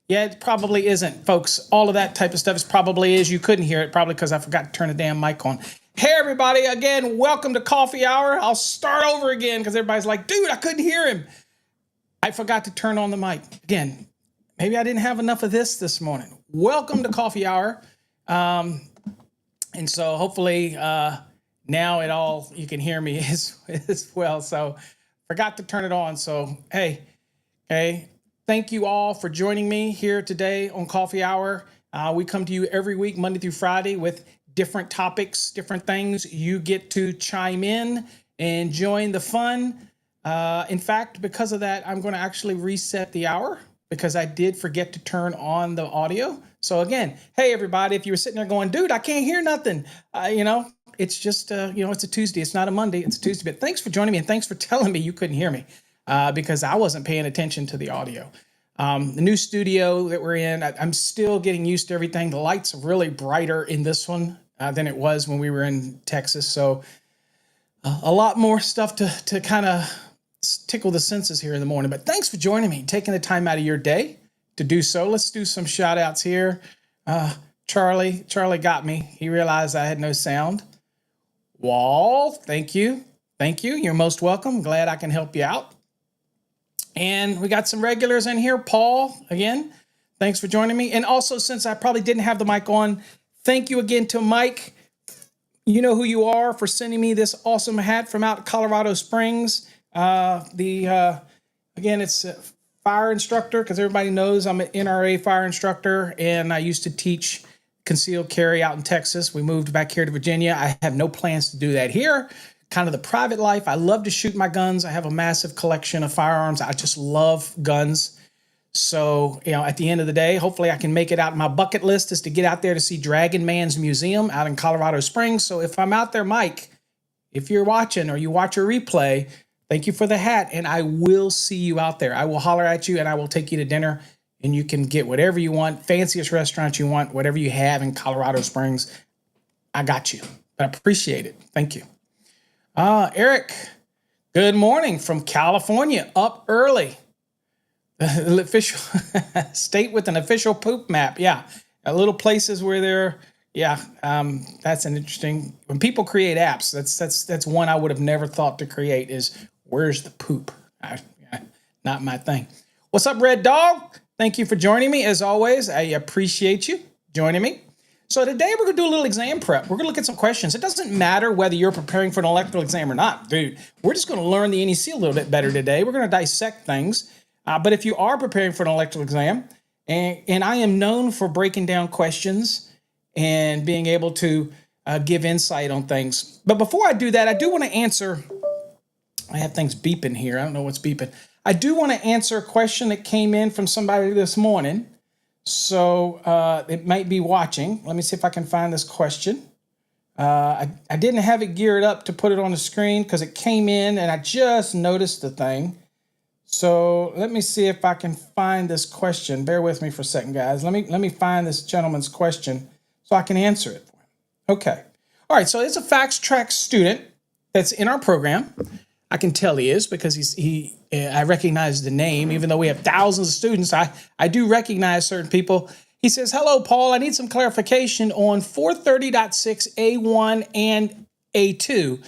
Yeah, it probably isn't, folks. All of that type of stuff is probably is. You couldn't hear it, probably because I forgot to turn the damn mic on. Hey, everybody, again, welcome to Coffee Hour. I'll start over again because everybody's like, dude, I couldn't hear him. I forgot to turn on the mic. Again, maybe I didn't have enough of this morning. Welcome to Coffee Hour. And so hopefully now you can hear me as well. So forgot to turn it on. So, hey, thank you all for joining me here today on Coffee Hour. We come to you every week, Monday through Friday, with different topics, different things. You get to chime in and join the fun. In fact, because of that, I'm going to actually reset the hour because I did forget to turn on the audio. So again, hey, everybody, if you were sitting there going, dude, I can't hear nothing, it's just, it's a Tuesday. It's not a Monday. It's a Tuesday. But thanks for joining me and thanks for telling me you couldn't hear me. Because I wasn't paying attention to the audio. The new studio that we're in, I'm still getting used to everything. The lights are really brighter in this one than it was when we were in Texas. So a lot more stuff to kind of tickle the senses here in the morning. But thanks for joining me, taking the time out of your day to do so. Let's do some shout outs here. Charlie got me. He realized I had no sound. Wall, thank you. Thank you. You're most welcome. Glad I can help you out. And we got some regulars in here. Paul, again, thanks for joining me. And also, since I probably didn't have the mic on, thank you again to Mike. You know who you are for sending me this awesome hat from out Colorado Springs. Again, it's a fire instructor because everybody knows I'm an NRA fire instructor, and I used to teach concealed carry out in Texas. We moved back here to Virginia. I have no plans to do that here. Kind of the private life. I love to shoot my guns. I have a massive collection of firearms. I just love guns. So, at the end of the day, hopefully I can make it out. My bucket list is to get out there to see Dragon Man's Museum out in Colorado Springs. So if I'm out there, Mike, if you're watching or you watch a replay, thank you for the hat. And I will see you out there. I will holler at you and I will take you to dinner and you can get whatever you want, fanciest restaurant you want, whatever you have in Colorado Springs. I got you. But I appreciate it. Thank you. Eric, good morning from California, up early. The official state with an official poop map. Yeah, little places where they're, that's an interesting, when people create apps, that's one I would have never thought to create is where's the poop? Not my thing. What's up, Red Dog? Thank you for joining me. As always, I appreciate you joining me. So today we're going to do a little exam prep. We're going to look at some questions. It doesn't matter whether you're preparing for an electrical exam or not, dude. We're just going to learn the NEC a little bit better today. We're going to dissect things. But if you are preparing for an electrical exam, and I am known for breaking down questions and being able to give insight on things. But before I do that, I do want to answer. I have things beeping here. I don't know what's beeping. I do want to answer a question that came in from somebody this morning. So it might be watching. Let me see if I can find this question. I didn't have it geared up to put it on the screen because it came in and I just noticed the thing. So let me see if I can find this question. Bear with me for a second, guys. Let me find this gentleman's question so I can answer it for him. Okay. All right. So it's a Fast Track student that's in our program. I can tell he is because I recognize the name, even though we have thousands of students. I do recognize certain people. He says, hello, Paul. I need some clarification on 430.6 A1 and A2.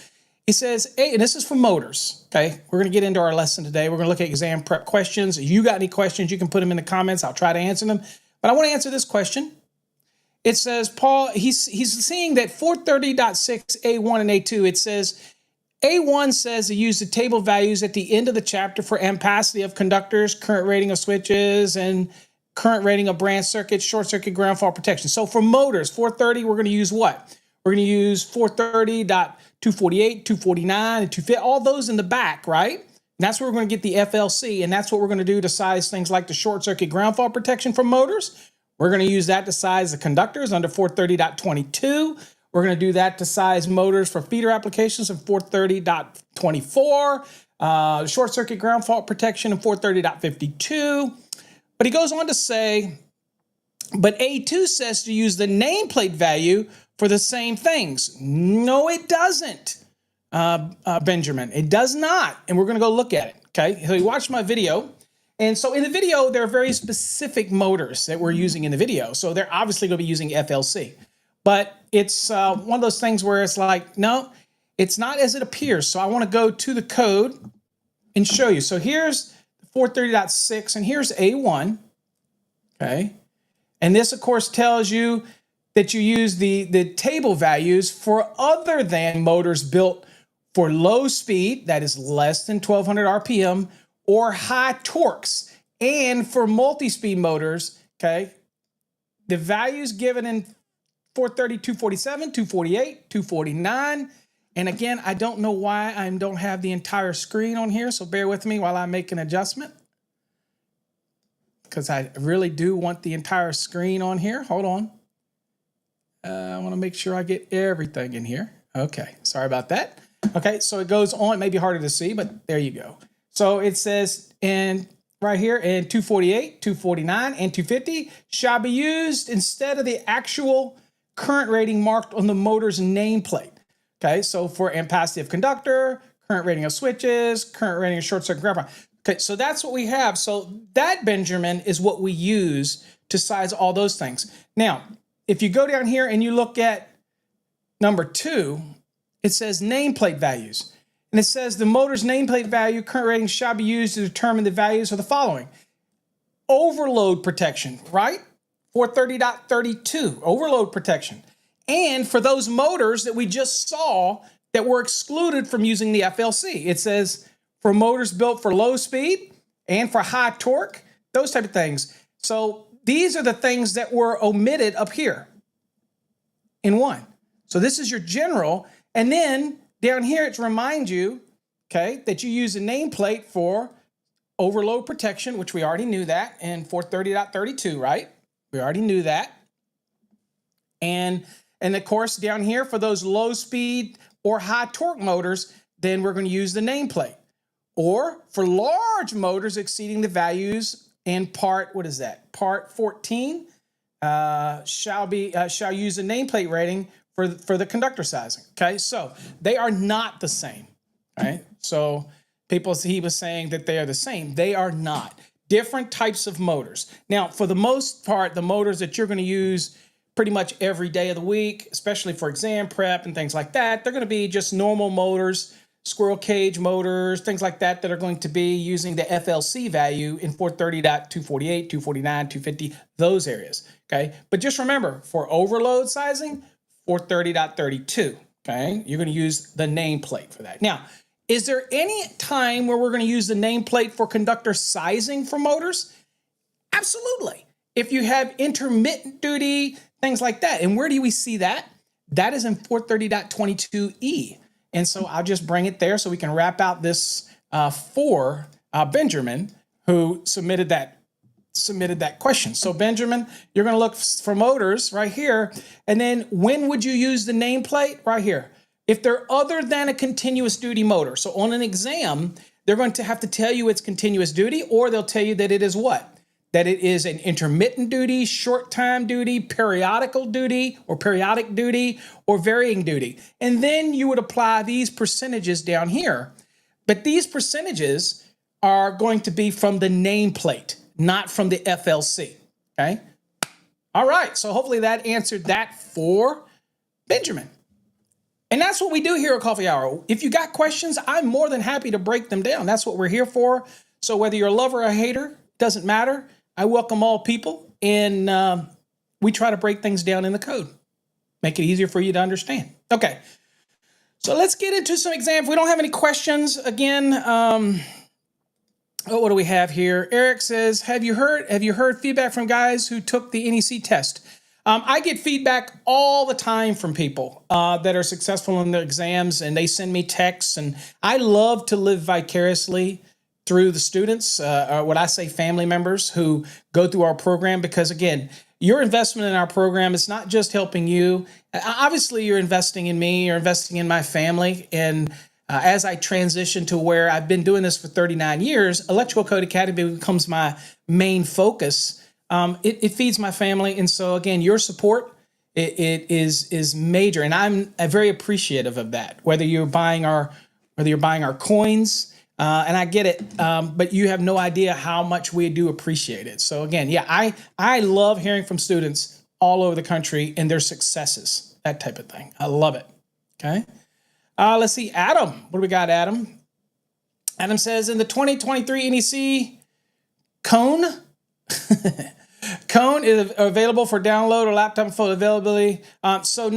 He says, and this is for motors. Okay. We're going to get into our lesson today. We're going to look at exam prep questions. If you got any questions, you can put them in the comments. I'll try to answer them. But I want to answer this question. It says, Paul, he's seeing that 430.6 A1 and A2, it says, A1 says to use the table values at the end of the chapter for ampacity of conductors, current rating of switches, and current rating of branch circuits, short circuit ground fault protection. So for motors, 430, we're going to use what? We're going to use 430.248, 249, and 250, all those in the back, right? And that's where we're going to get the FLC, and that's what we're going to do to size things like the short circuit ground fault protection for motors. We're going to use that to size the conductors under 430.22. We're going to do that to size motors for feeder applications in 430.24, short circuit ground fault protection in 430.52. But he goes on to say, but A2 says to use the nameplate value for the same things. No, it doesn't, Benjamin. It does not. And we're going to go look at it. Okay. So you watched my video. And so in the video, there are very specific motors that we're using in the video. So they're obviously going to be using FLC. But it's one of those things where it's like, no, it's not as it appears. So I want to go to the code and show you. So here's 430.6 and here's A1. Okay. And this, of course, tells you that you use the table values for other than motors built for low speed, that is less than 1200 RPM, or high torques. And for multi-speed motors, okay, the values given in 430, 247, 248, 249. And again, I don't know why I don't have the entire screen on here, so bear with me while I make an adjustment, because I really do want the entire screen on here. Hold on. I want to make sure I get everything in here. Okay, sorry about that. Okay, so it goes on. It may be harder to see, but there you go. So it says right here in 248, 249, and 250 shall be used instead of the actual current rating marked on the motor's nameplate. Okay, so for ampassive conductor, current rating of switches, current rating of short circuit ground. Okay, so that's what we have. So that, Benjamin, is what we use to size all those things. Now, if you go down here and you look at number 2, it says nameplate values. And it says the motor's nameplate value, current rating, shall be used to determine the values of the following. Overload protection, right? 430.32, overload protection. And for those motors that we just saw that were excluded from using the FLC, it says for motors built for low speed and for high torque, those type of things. So these are the things that were omitted up here in 1. So this is your general. And then down here, it reminds you, okay, that you use a nameplate for overload protection, which we already knew that in 430.32, right? We already knew that. And of course, down here for those low speed or high torque motors, then we're going to use the nameplate. Or for large motors exceeding the values in part, what is that? Part 14 shall use a nameplate rating for the conductor sizing. Okay, so they are not the same. Right? So he was saying that they are the same. They are not. Different types of motors. Now, for the most part, the motors that you're going to use pretty much every day of the week, especially for exam prep and things like that, they're going to be just normal motors, squirrel cage motors, things like that are going to be using the FLC value in 430.248, 249, 250, those areas. Okay, but just remember, for overload sizing, 430.32. Okay, you're going to use the nameplate for that. Now, is there any time where we're going to use the nameplate for conductor sizing for motors? Absolutely. If you have intermittent duty, things like that. And where do we see that? That is in 430.22E. And so I'll just bring it there so we can wrap out this for Benjamin, who submitted that question. So Benjamin, you're going to look for motors right here. And then when would you use the nameplate? Right here. If they're other than a continuous duty motor. So on an exam, they're going to have to tell you it's continuous duty, or they'll tell you that it is what? That it is an intermittent duty, short time duty, periodical duty, or periodic duty, or varying duty. And then you would apply these percentages down here. But these percentages are going to be from the nameplate, not from the FLC, okay? All right, so hopefully that answered that for Benjamin. And that's what we do here at Coffee Hour. If you got questions, I'm more than happy to break them down. That's what we're here for. So whether you're a lover or a hater, doesn't matter. I welcome all people, and we try to break things down in the code, make it easier for you to understand. Okay, so let's get into some examples. We don't have any questions. Again, what do we have here? Eric says, have you heard feedback from guys who took the NEC test? I get feedback all the time from people that are successful in their exams, and they send me texts, and I love to live vicariously through the students, or what I say family members who go through our program, because again, your investment in our program is not just helping you. Obviously, you're investing in me, you're investing in my family, and as I transition to where I've been doing this for 39 years, Electrical Code Academy becomes my main focus. It feeds my family, and so again, your support it is major, and I'm very appreciative of that. Whether you're buying our coins, And I get it, but you have no idea how much we do appreciate it. So again, yeah, I love hearing from students all over the country and their successes, that type of thing. I love it. Okay. Let's see, Adam. What do we got, Adam? Adam says in the 2023 NEC Cone, Cone is available for download or laptop phone availability. So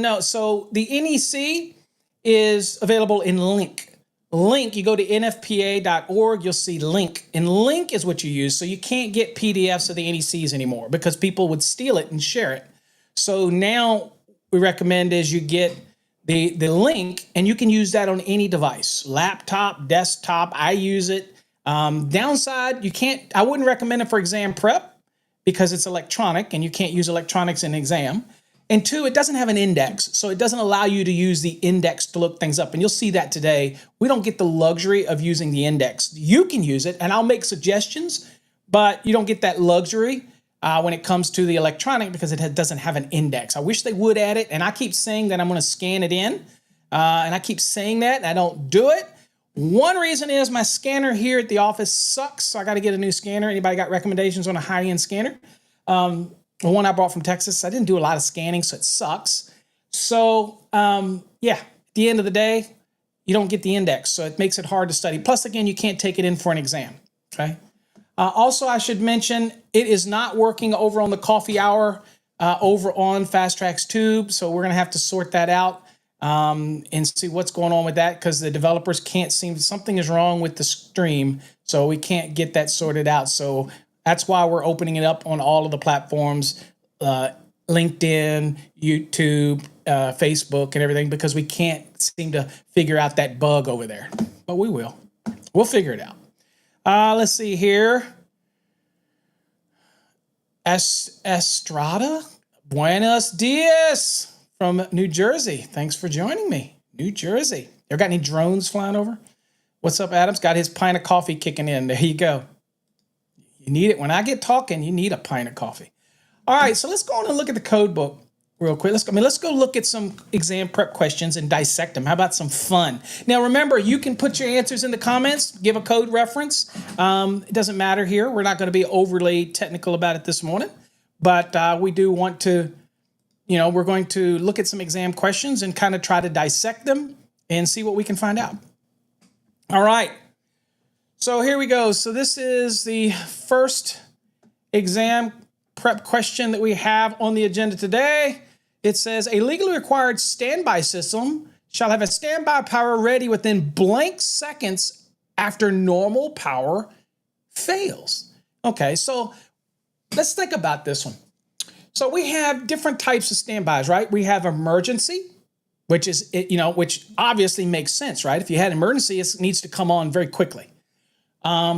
the NEC is available in Link. Link, you go to nfpa.org, you'll see Link. And Link is what you use. So you can't get PDFs of the NECs anymore because people would steal it and share it. So now we recommend is you get the link and you can use that on any device, laptop, desktop. I use it. Downside, I wouldn't recommend it for exam prep because it's electronic and you can't use electronics in exam. And two, it doesn't have an index, so it doesn't allow you to use the index to look things up. And you'll see that today. We don't get the luxury of using the index. You can use it, and I'll make suggestions, but you don't get that luxury when it comes to the electronic because it doesn't have an index. I wish they would add it, and I keep saying that I'm going to scan it in, and I keep saying that, and I don't do it. One reason is my scanner here at the office sucks, so I got to get a new scanner. Anybody got recommendations on a high-end scanner? The one I brought from Texas, I didn't do a lot of scanning, so it sucks. So, yeah, at the end of the day, you don't get the index, so it makes it hard to study. Plus, again, you can't take it in for an exam, okay? Also, I should mention, it is not working over on the coffee hour over on Fast Tracks Tube, so we're going to have to sort that out and see what's going on with that because the developers can't something is wrong with the stream, so we can't get that sorted out. So that's why we're opening it up on all of the platforms, LinkedIn, YouTube, Facebook, and everything, because we can't seem to figure out that bug over there. But we will. We'll figure it out. Let's see here. Estrada, buenos dias from New Jersey. Thanks for joining me. New Jersey. You got any drones flying over? What's up, Adam's got his pint of coffee kicking in. There you go. You need it. When I get talking, you need a pint of coffee. All right, so let's go on and look at the code book real quick. Let's go look at some exam prep questions and dissect them. How about some fun? Now, remember, you can put your answers in the comments, give a code reference. It doesn't matter here. We're not going to be overly technical about it this morning, but we do want to, we're going to look at some exam questions and kind of try to dissect them and see what we can find out. All right. So here we go. So this is the first exam prep question that we have on the agenda today. It says a legally required standby system shall have a standby power ready within blank seconds after normal power fails. Okay, so let's think about this one. So we have different types of standbys, right? We have emergency, which is, which obviously makes sense, right? If you had emergency, it needs to come on very quickly.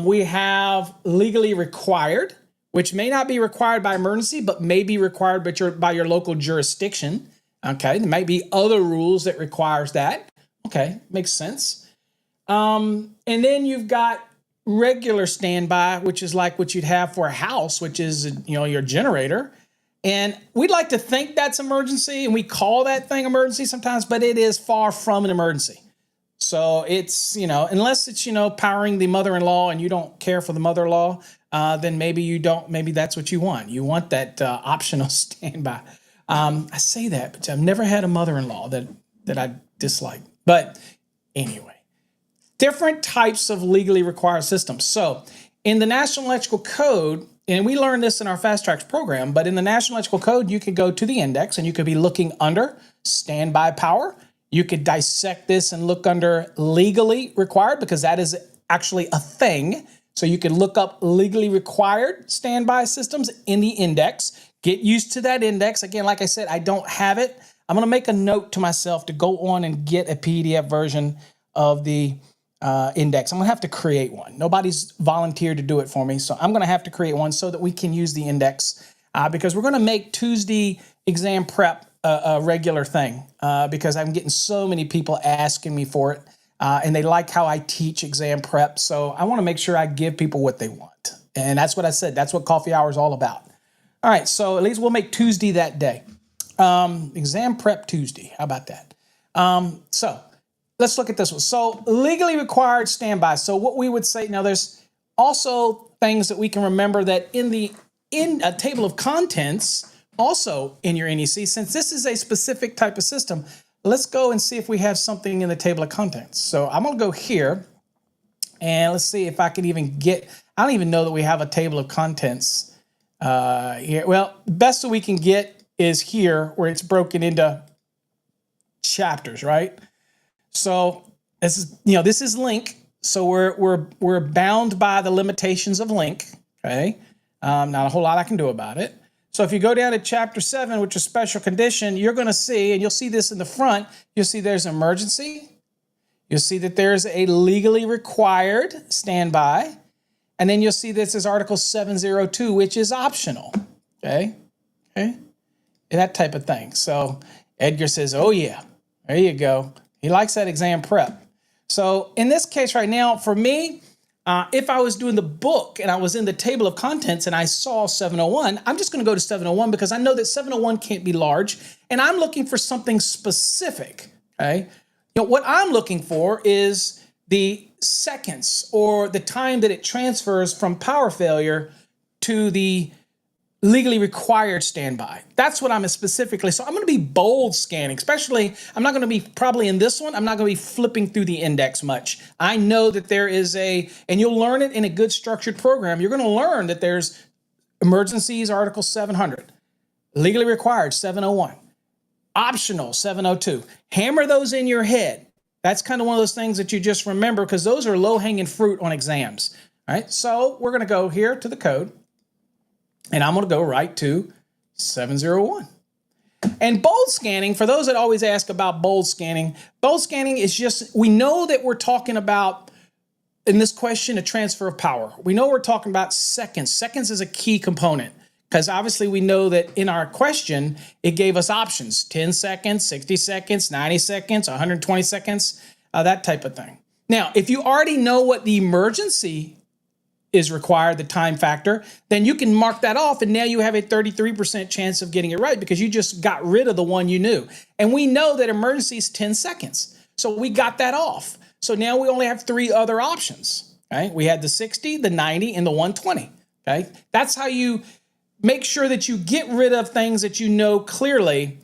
We have legally required, which may not be required by emergency, but may be required by your local jurisdiction. Okay, there might be other rules that requires that. Okay, makes sense. And then you've got regular standby, which is like what you'd have for a house, which is, your generator. And we'd like to think that's emergency, and we call that thing emergency sometimes, but it is far from an emergency. So it's, unless it's, powering the mother-in-law and you don't care for the mother-in-law, then maybe that's what you want. You want that optional standby. I say that, but I've never had a mother-in-law that I dislike. But anyway, different types of legally required systems. So in the National Electrical Code, and we learned this in our Fast Tracks program, but in the National Electrical Code, you could go to the index and you could be looking under standby power. You could dissect this and look under legally required because that is actually a thing. So you can look up legally required standby systems in the index. Get used to that index. Again, like I said, I don't have it. I'm going to make a note to myself to go on and get a PDF version of the index. I'm going to have to create one. Nobody's volunteered to do it for me, so I'm going to have to create one so that we can use the index because we're going to make Tuesday exam prep a regular thing because I'm getting so many people asking me for it and they like how I teach exam prep. So I want to make sure I give people what they want. And that's what I said. That's what Coffee Hour is all about. All right, so at least we'll make Tuesday that day. Exam prep Tuesday. How about that? So let's look at this one. So legally required standby. So what we would say, now there's also things that we can remember that in a table of contents, also in your NEC, since this is a specific type of system, let's go and see if we have something in the table of contents. So I'm gonna go here and let's see if I can even get, I don't even know that we have a table of contents here. Well, best that we can get is here where it's broken into chapters, right? So this is, this is LINQ. So we're bound by the limitations of LINQ. Okay, not a whole lot I can do about it. So if you go down to chapter 7, which is special condition, you're going to see, and you'll see this in the front. You'll see there's emergency. You'll see that there's a legally required standby, and then you'll see this is Article 702, which is optional. Okay, that type of thing. So Edgar says, "Oh yeah, there you go." He likes that exam prep. So in this case right now, for me, if I was doing the book and I was in the table of contents and I saw 701, I'm just going to go to 701 because I know that 701 can't be large, and I'm looking for something specific. Okay, what I'm looking for is the seconds or the time that it transfers from power failure to the legally required standby. That's what I'm specifically. So I'm going to be bold scanning, especially I'm not going to be probably in this one. I'm not going to be flipping through the index much. I know that there is and you'll learn it in a good structured program. You're going to learn that there's emergencies, Article 700, legally required 701, optional 702. Hammer those in your head. That's kind of one of those things that you just remember because those are low hanging fruit on exams. All right. So we're going to go here to the code. And I'm going to go right to 701. And bold scanning, for those that always ask about bold scanning is just, we know that we're talking about, in this question, a transfer of power. We know we're talking about seconds. Seconds is a key component because obviously we know that in our question, it gave us options, 10 seconds, 60 seconds, 90 seconds, 120 seconds, that type of thing. Now, if you already know what the emergency is required, the time factor, then you can mark that off, and now you have a 33% chance of getting it right because you just got rid of the one you knew. And we know that emergency is 10 seconds. So we got that off. So now we only have 3 other options. Okay? We had the 60, the 90, and the 120. Okay? That's how you make sure that you get rid of things that you know clearly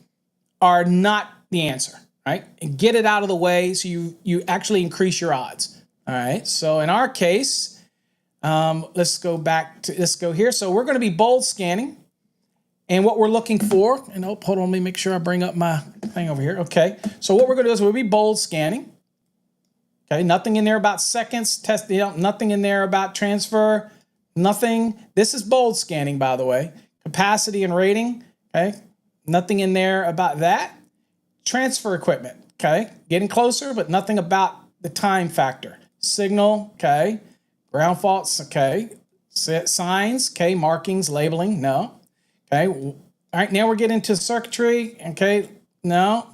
are not the answer, right? And get it out of the way so you actually increase your odds. All right. So in our case, let's go here. So we're going to be bold scanning, and what we're looking for, and hold on, let me make sure I bring up my thing over here. Okay. So what we're going to do is we'll be bold scanning. Okay. Nothing in there about seconds, nothing in there about transfer, nothing. This is bold scanning, by the way. Capacity and rating. Okay. Nothing in there about that. Transfer equipment. Okay. Getting closer, but nothing about the time factor. Signal. Okay. Ground faults, okay. Signs, okay. Markings, labeling, no. Okay. All right, now we're getting to circuitry, okay. No.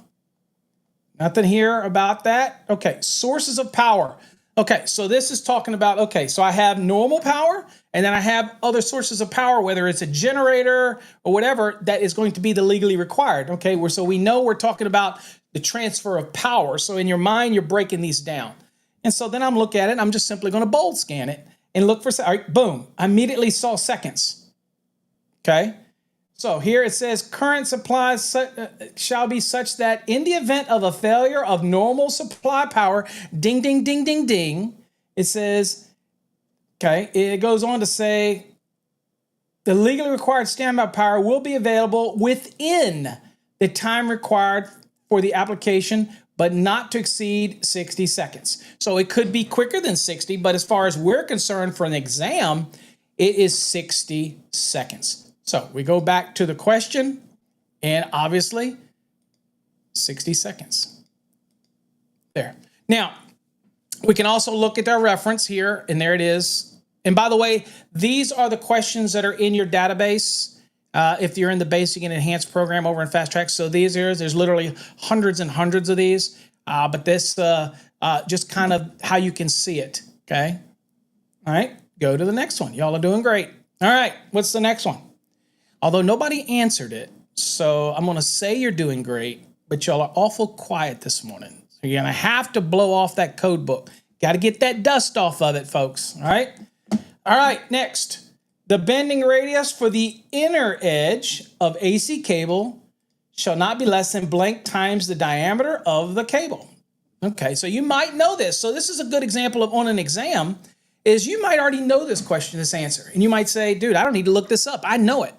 Nothing here about that. Okay, sources of power. Okay, so this is talking about, okay, so I have normal power, and then I have other sources of power, whether it's a generator or whatever, that is going to be the legally required. Okay, so we know we're talking about the transfer of power. So in your mind, you're breaking these down. And so then I'm looking at it, I'm just simply going to bold scan it and look for, all right, boom, I immediately saw seconds. Okay. So here it says current supplies shall be such that in the event of a failure of normal supply power, ding, ding, ding, ding, ding, it says, okay, it goes on to say the legally required standby power will be available within the time required for the application, but not to exceed 60 seconds. So it could be quicker than 60, but as far as we're concerned for an exam, it is 60 seconds. So we go back to the question, and obviously 60 seconds. There. Now, we can also look at our reference here, and there it is. And by the way, these are the questions that are in your database. If you're in the basic and enhanced program over in Fast Track. So there's literally hundreds and hundreds of these, but this just kind of how you can see it, okay? All right, go to the next one. Y'all are doing great. All right, what's the next one? Although nobody answered it, so I'm going to say you're doing great, but y'all are awful quiet this morning. So you're going to have to blow off that code book. Got to get that dust off of it, folks. All right. All right. Next, the bending radius for the inner edge of AC cable shall not be less than blank times the diameter of the cable. Okay. So you might know this. So this is a good example of on an exam is you might already know this question, this answer. And you might say, dude, I don't need to look this up. I know it.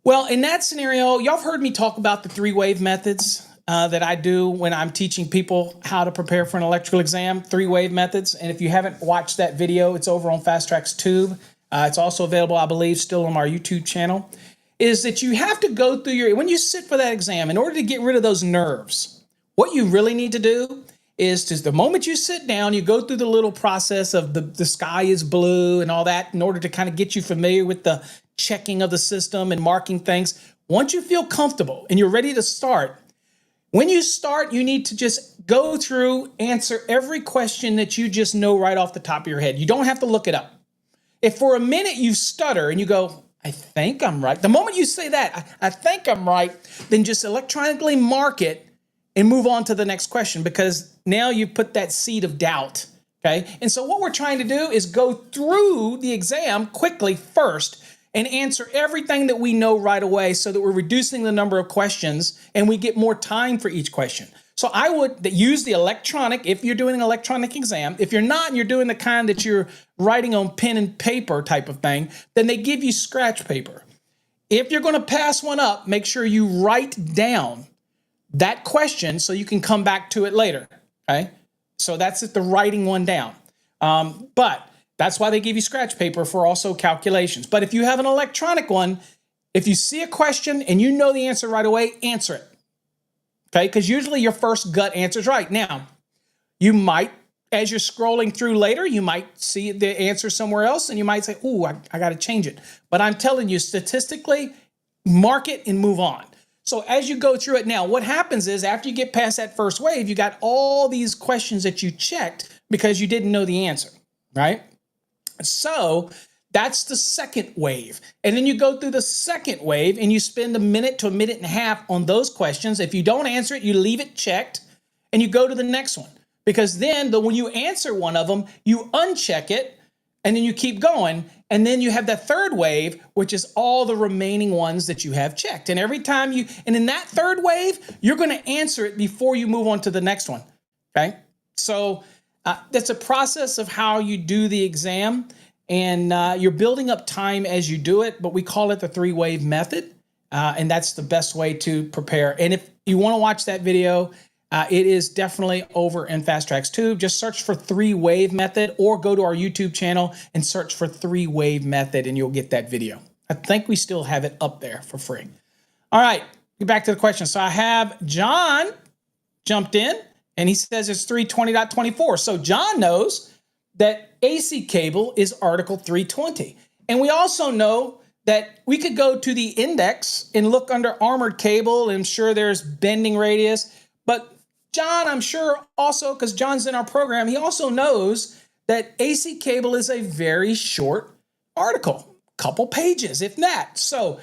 Well, in that scenario, y'all have heard me talk about the 3-wave methods that I do when I'm teaching people how to prepare for an electrical exam, 3-wave methods. And if you haven't watched that video, it's over on Fast Track's Tube. It's also available, I believe, still on our YouTube channel. Is that you have to go through when you sit for that exam, in order to get rid of those nerves, what you really need to do is the moment you sit down, you go through the little process of the sky is blue and all that in order to kind of get you familiar with the checking of the system and marking things. Once you feel comfortable and you're ready to start, when you start, you need to just go through, answer every question that you just know right off the top of your head. You don't have to look it up. If for a minute you stutter and you go, I think I'm right. The moment you say that, I think I'm right, then just electronically mark it and move on to the next question, because now you put that seed of doubt, okay? And so what we're trying to do is go through the exam quickly first and answer everything that we know right away so that we're reducing the number of questions and we get more time for each question. So I would use the electronic if you're doing an electronic exam. If you're not and you're doing the kind that you're writing on pen and paper type of thing, then they give you scratch paper. If you're going to pass one up, make sure you write down that question so you can come back to it later, okay? So that's it, the writing one down. But that's why they give you scratch paper for also calculations. But if you have an electronic one, if you see a question and you know the answer right away, answer it, okay? Because usually your first gut answer is right. Now, you might, as you're scrolling through later, you might see the answer somewhere else and you might say, ooh, I got to change it. But I'm telling you, statistically, mark it and move on. So as you go through it now, what happens is after you get past that first wave, you got all these questions that you checked because you didn't know the answer, right? So that's the second wave. And then you go through the second wave and you spend a minute to a minute and a half on those questions. If you don't answer it, you leave it checked and you go to the next one. Because then when you answer one of them, you uncheck it and then you keep going. And then you have that third wave, which is all the remaining ones that you have checked. And every time and in that third wave, you're going to answer it before you move on to the next one, okay? So that's a process of how you do the exam. And you're building up time as you do it, but we call it the 3-wave method. And that's the best way to prepare. And if you want to watch that video, it is definitely over in Fast Track's Tube. Just search for 3-wave method or go to our YouTube channel and search for 3-wave method and you'll get that video. I think we still have it up there for free. All right, get back to the question. So I have John jumped in and he says it's 320.24. So John knows that AC cable is Article 320. And we also know that we could go to the index and look under armored cable and I'm sure there's bending radius. But John, I'm sure also, because John's in our program, he also knows that AC cable is a very short article, couple pages, if that. So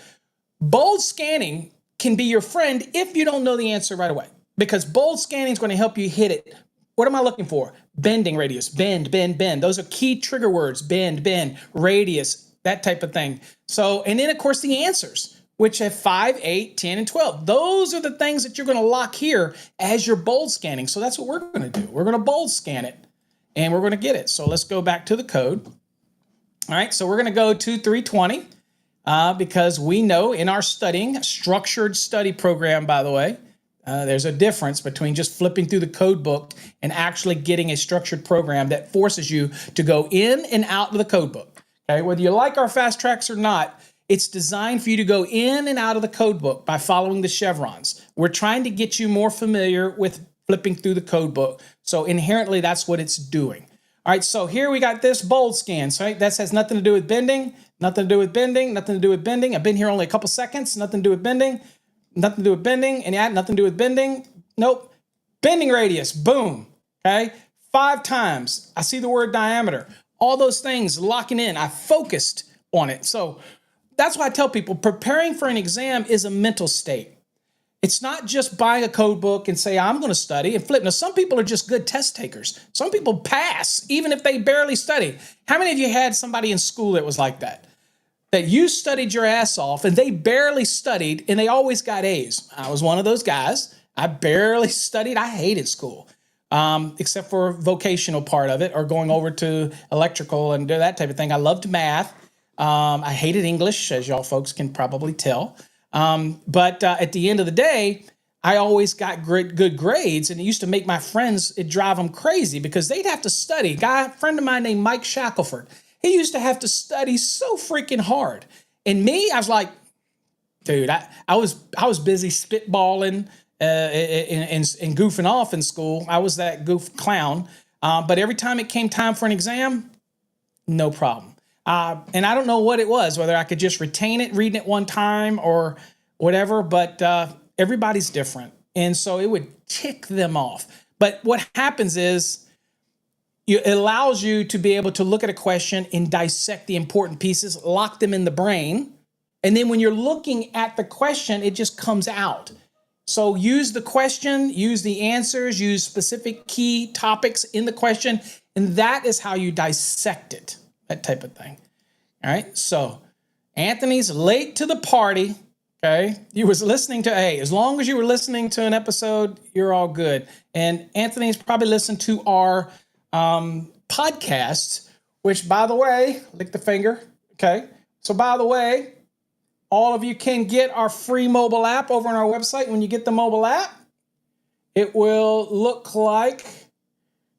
bold scanning can be your friend if you don't know the answer right away, because bold scanning is going to help you hit it. What am I looking for? Bending radius, bend, bend, bend. Those are key trigger words, bend, bend, radius, that type of thing. So, and then of course the answers, which have 5, 8, 10, and 12. Those are the things that you're going to lock here as you're bold scanning. So that's what we're going to do. We're going to bold scan it, and we're going to get it. So let's go back to the code. All right, so we're going to go to 320 because we know in our structured study program, by the way, there's a difference between just flipping through the code book and actually getting a structured program that forces you to go in and out of the code book. Okay, whether you like our fast tracks or not, it's designed for you to go in and out of the code book by following the chevrons. We're trying to get you more familiar with flipping through the code book. So inherently, that's what it's doing. All right, so here we got this bold scan. So that has nothing to do with bending, nothing to do with bending, nothing to do with bending. I've been here only a couple seconds, nothing to do with bending, nothing to do with bending, and yeah, nothing to do with bending. Nope. Bending radius, boom, okay? 5 times. I see the word diameter. All those things locking in. I focused on it. So that's why I tell people preparing for an exam is a mental state. It's not just buying a code book and say, I'm going to study and flip. Now, some people are just good test takers. Some people pass, even if they barely study. How many of you had somebody in school that was like that? That you studied your ass off and they barely studied and they always got A's. I was one of those guys. I barely studied. I hated school, except for vocational part of it or going over to electrical and that type of thing. I loved math. I hated English, as y'all folks can probably tell. But at the end of the day, I always got good grades, and it used to make my friends, it drive them crazy because they'd have to study. A friend of mine named Mike Shackelford, he used to have to study so freaking hard. And me, I was like, dude, I was busy spitballing and goofing off in school. I was that goof clown. But every time it came time for an exam, no problem. And I don't know what it was, whether I could just retain it, reading it one time or whatever, but everybody's different. And so it would tick them off. But what happens is it allows you to be able to look at a question and dissect the important pieces, lock them in the brain. And then when you're looking at the question, it just comes out. So use the question, use the answers, use specific key topics in the question, and that is how you dissect it. That type of thing. All right. So Anthony's late to the party. Okay. You was listening to as long as you were listening to an episode, you're all good. And Anthony's probably listened to our podcast, which, by the way, lick the finger. Okay. So by the way, all of you can get our free mobile app over on our website. When you get the mobile app, it will look like,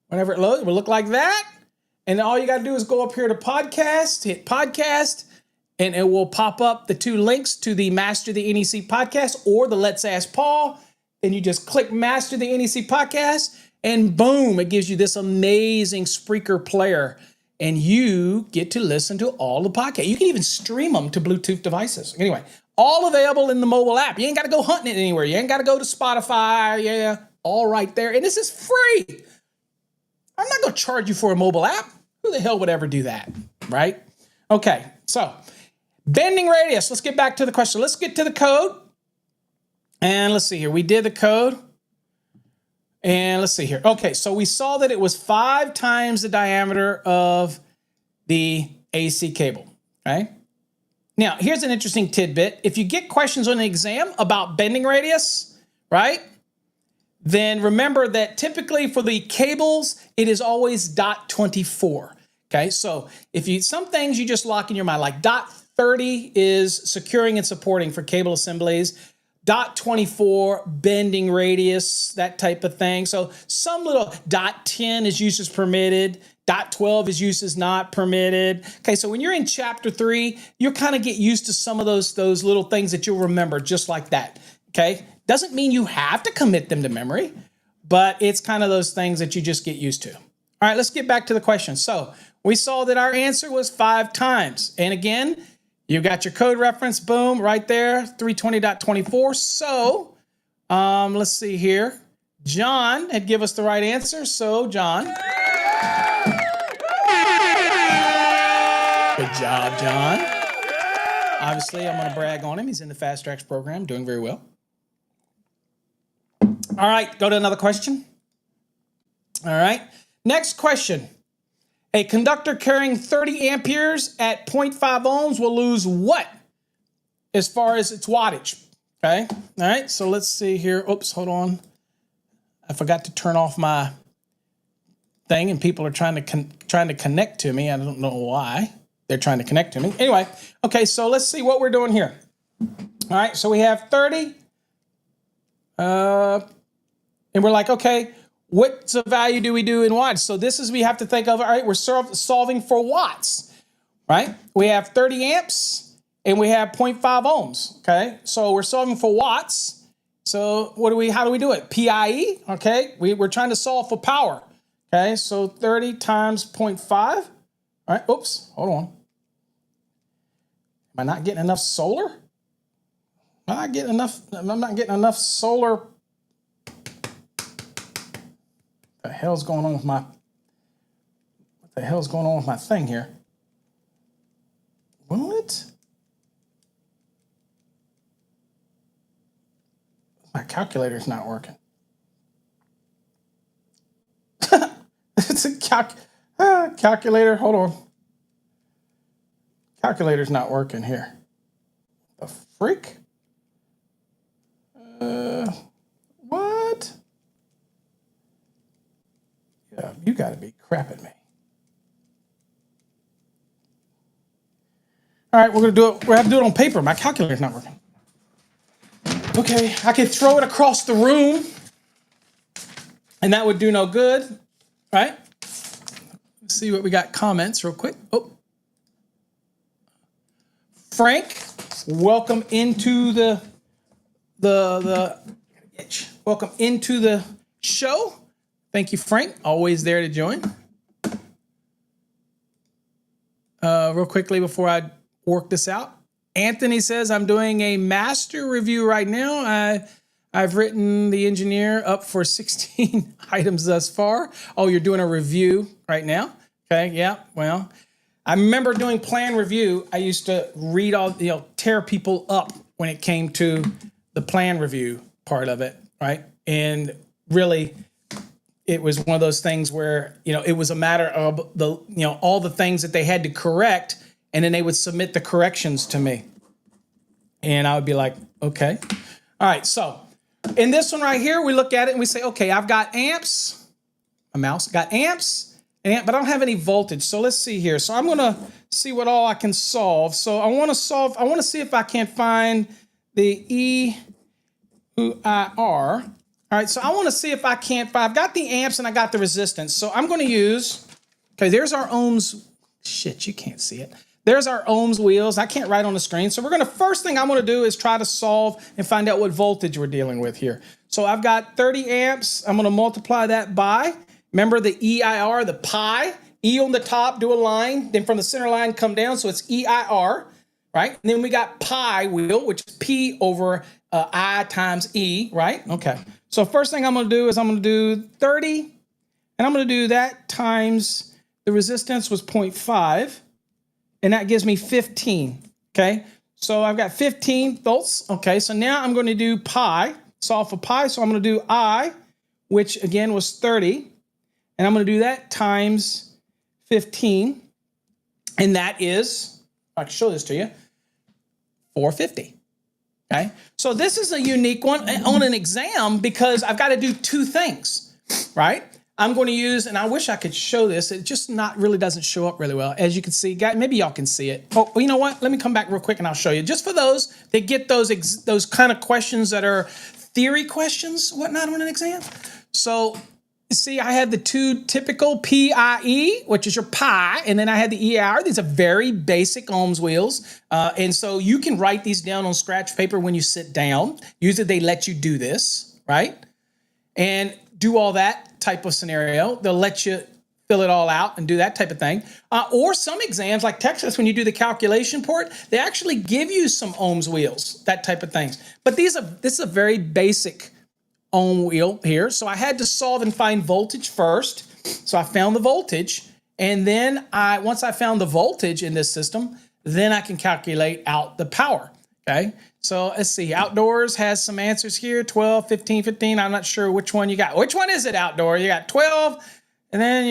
whenever it loads, it will look like that. And all you got to do is go up here to podcast, hit podcast, and it will pop up the two links to the Master the NEC podcast or the Let's Ask Paul. Then you just click Master the NEC podcast, and boom, it gives you this amazing Spreaker player. And you get to listen to all the podcasts. You can even stream them to Bluetooth devices. Anyway, all available in the mobile app. You ain't got to go hunting it anywhere. You ain't got to go to Spotify. Yeah, all right there. And this is free. I'm not going to charge you for a mobile app. Who the hell would ever do that, right? Okay, so bending radius. Let's get back to the question. Let's get to the code. And let's see here. We did the code. And let's see here. Okay, so we saw that it was 5 times the diameter of the AC cable, right? Now, here's an interesting tidbit. If you get questions on an exam about bending radius, right? Then remember that typically for the cables, it is always dot 24. Okay, so some things you just lock in your mind, like dot 30 is securing and supporting for cable assemblies, dot 24, bending radius, that type of thing. So some little dot 10 is used as permitted, dot 12 is used as not permitted. Okay, so when you're in chapter 3, you'll kind of get used to some of those little things that you'll remember just like that. Okay, doesn't mean you have to commit them to memory, but it's kind of those things that you just get used to. All right, let's get back to the question. So we saw that our answer was 5 times. And again, you got your code reference, boom, right there, 320.24. So let's see here. John had give us the right answer. So John. Good job, John. Obviously, I'm going to brag on him. He's in the Fast Tracks program, doing very well. All right, go to another question. All right, next question. A conductor carrying 30 amperes at 0.5 ohms will lose what as far as its wattage? Okay, all right, so let's see here. Oops, hold on. I forgot to turn off my thing, and people are trying to connect to me. I don't know why they're trying to connect to me. Anyway, okay, so let's see what we're doing here. All right, so we have 30. And we're like, okay, what's the value do we do in watts? So this is, we have to think of, all right, we're solving for watts, right? We have 30 amps and we have 0.5 ohms, okay? So we're solving for watts. So how do we do it? PIE, okay? We're trying to solve for power, okay? So 30 times 0.5, all right, oops, hold on. Am I not getting enough solar? I'm not getting enough solar. What the hell's going on with my thing here? What? My calculator's not working. It's a calculator. Hold on. Calculator's not working here. The freak? What? Yeah, you got to be crapping me. All right, we're gonna do it. We have to do it on paper. My calculator's not working. Okay, I can throw it across the room, and that would do no good, right? Let's see what we got. Comments real quick. Oh, Frank, welcome into the welcome into the show. Thank you, Frank. Always there to join. Real quickly before I work this out, Anthony says I'm doing a master review right now. I've written the engineer up for 16 items thus far. Oh, you're doing a review right now? Okay, yeah. Well, I remember doing plan review. I used to read all, tear people up when it came to the plan review part of it, right? And really, it was one of those things where, it was a matter of the, all the things that they had to correct, and then they would submit the corrections to me. And I would be like, okay. All right, so in this one right here, we look at it and we say, okay, I've got amps, a mouse, got amps, but I don't have any voltage. So let's see here. So I'm gonna see what all I can solve. So I wanna see if I can find the EUR. All right, so I wanna see if I can't find, I've got the amps and I got the resistance. So I'm gonna use, okay, there's our ohms. Shit, you can't see it. There's our ohms wheels. I can't write on the screen. So first thing I'm gonna do is try to solve and find out what voltage we're dealing with here. So I've got 30 amps. I'm gonna multiply that by, remember the EIR, the pi, E on the top, do a line, then from the center line come down, so it's EIR, right? And then we got pi wheel, which is P over I times E, right? Okay. So first thing I'm gonna do is I'm gonna do 30, and I'm gonna do that times, the resistance was 0.5, and that gives me 15, okay? So I've got 15 volts, okay? So now I'm gonna do pi, solve for pi, so I'm gonna do I, which again was 30, and I'm gonna do that times 15, and that is, I can show this to you, 450, okay? So this is a unique one on an exam because I've gotta do two things, right? I'm going to use, and I wish I could show this. It just really doesn't show up really well. As you can see, guys, maybe y'all can see it. Oh, you know what? Let me come back real quick and I'll show you. Just for those that get those kind of questions that are theory questions, whatnot on an exam. So see, I had the two typical PIE, which is your pi, and then I had the EIR. These are very basic ohms wheels. And so you can write these down on scratch paper when you sit down. Usually they let you do this, right? And do all that type of scenario. They'll let you fill it all out and do that type of thing. Or some exams like Texas, when you do the calculation part, they actually give you some ohms wheels, that type of things. But this is a very basic ohm wheel here. So I had to solve and find voltage first. So I found the voltage. And then once I found the voltage in this system, then I can calculate out the power, okay? So let's see, outdoors has some answers here, 12, 15, 15. I'm not sure which one you got. Which one is it, outdoor? You got 12, and then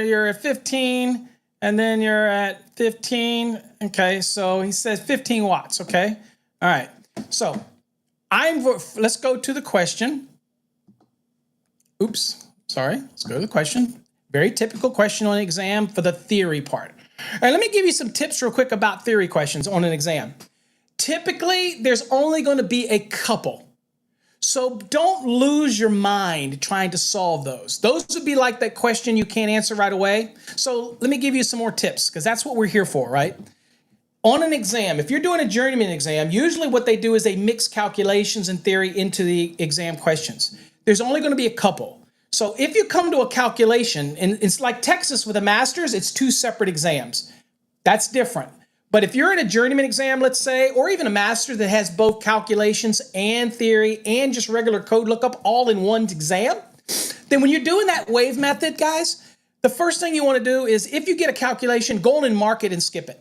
you're at 15, and then you're at 15. Okay, so he says 15 watts, okay? All right, so let's go to the question. Oops, sorry, let's go to the question. Very typical question on an exam for the theory part. All right, let me give you some tips real quick about theory questions on an exam. Typically, there's only going to be a couple. So don't lose your mind trying to solve those. Those would be like that question you can't answer right away. So let me give you some more tips because that's what we're here for, right? On an exam, if you're doing a journeyman exam, usually what they do is they mix calculations and theory into the exam questions. There's only going to be a couple. So if you come to a calculation, and it's like Texas with a master's, it's two separate exams. That's different. But if you're in a journeyman exam, let's say, or even a master that has both calculations and theory and just regular code lookup all in one exam, then when you're doing that wave method, guys, the first thing you want to do is if you get a calculation, go on and mark it and skip it.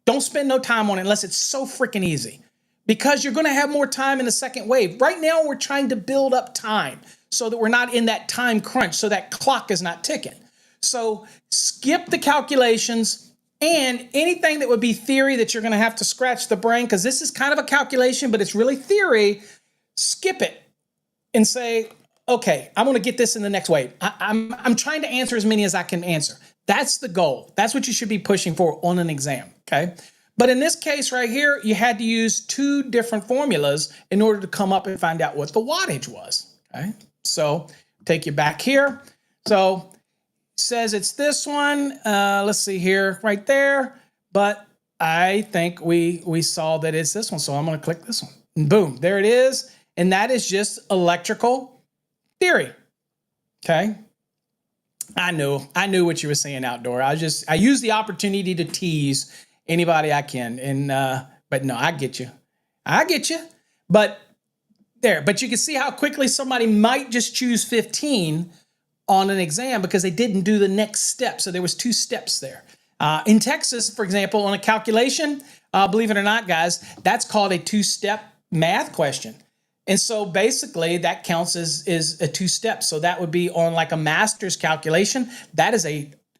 Don't spend no time on it unless it's so freaking easy. because you're going to have more time in the second wave. Right now, we're trying to build up time so that we're not in that time crunch, so that clock is not ticking. So skip the calculations and anything that would be theory that you're going to have to scratch the brain, because this is kind of a calculation, but it's really theory. Skip it and say, okay, I want to get this in the next wave. I'm trying to answer as many as I can answer. That's the goal. That's what you should be pushing for on an exam, okay? But in this case right here, you had to use two different formulas in order to come up and find out what the wattage was, okay? So take you back here. So it says it's this one. Let's see here, right there. But I think we saw that it's this one. So I'm going to click this one. And boom, there it is. And that is just electrical theory, okay? I knew what you were saying, Outdoor. I use the opportunity to tease anybody I can. And but no, I get you. But you can see how quickly somebody might just choose 15 on an exam because they didn't do the next step. So there was 2 steps there. In Texas, for example, on a calculation, believe it or not, guys, that's called a 2-step math question. And so basically that counts as a 2 steps. So that would be on like a master's calculation. That is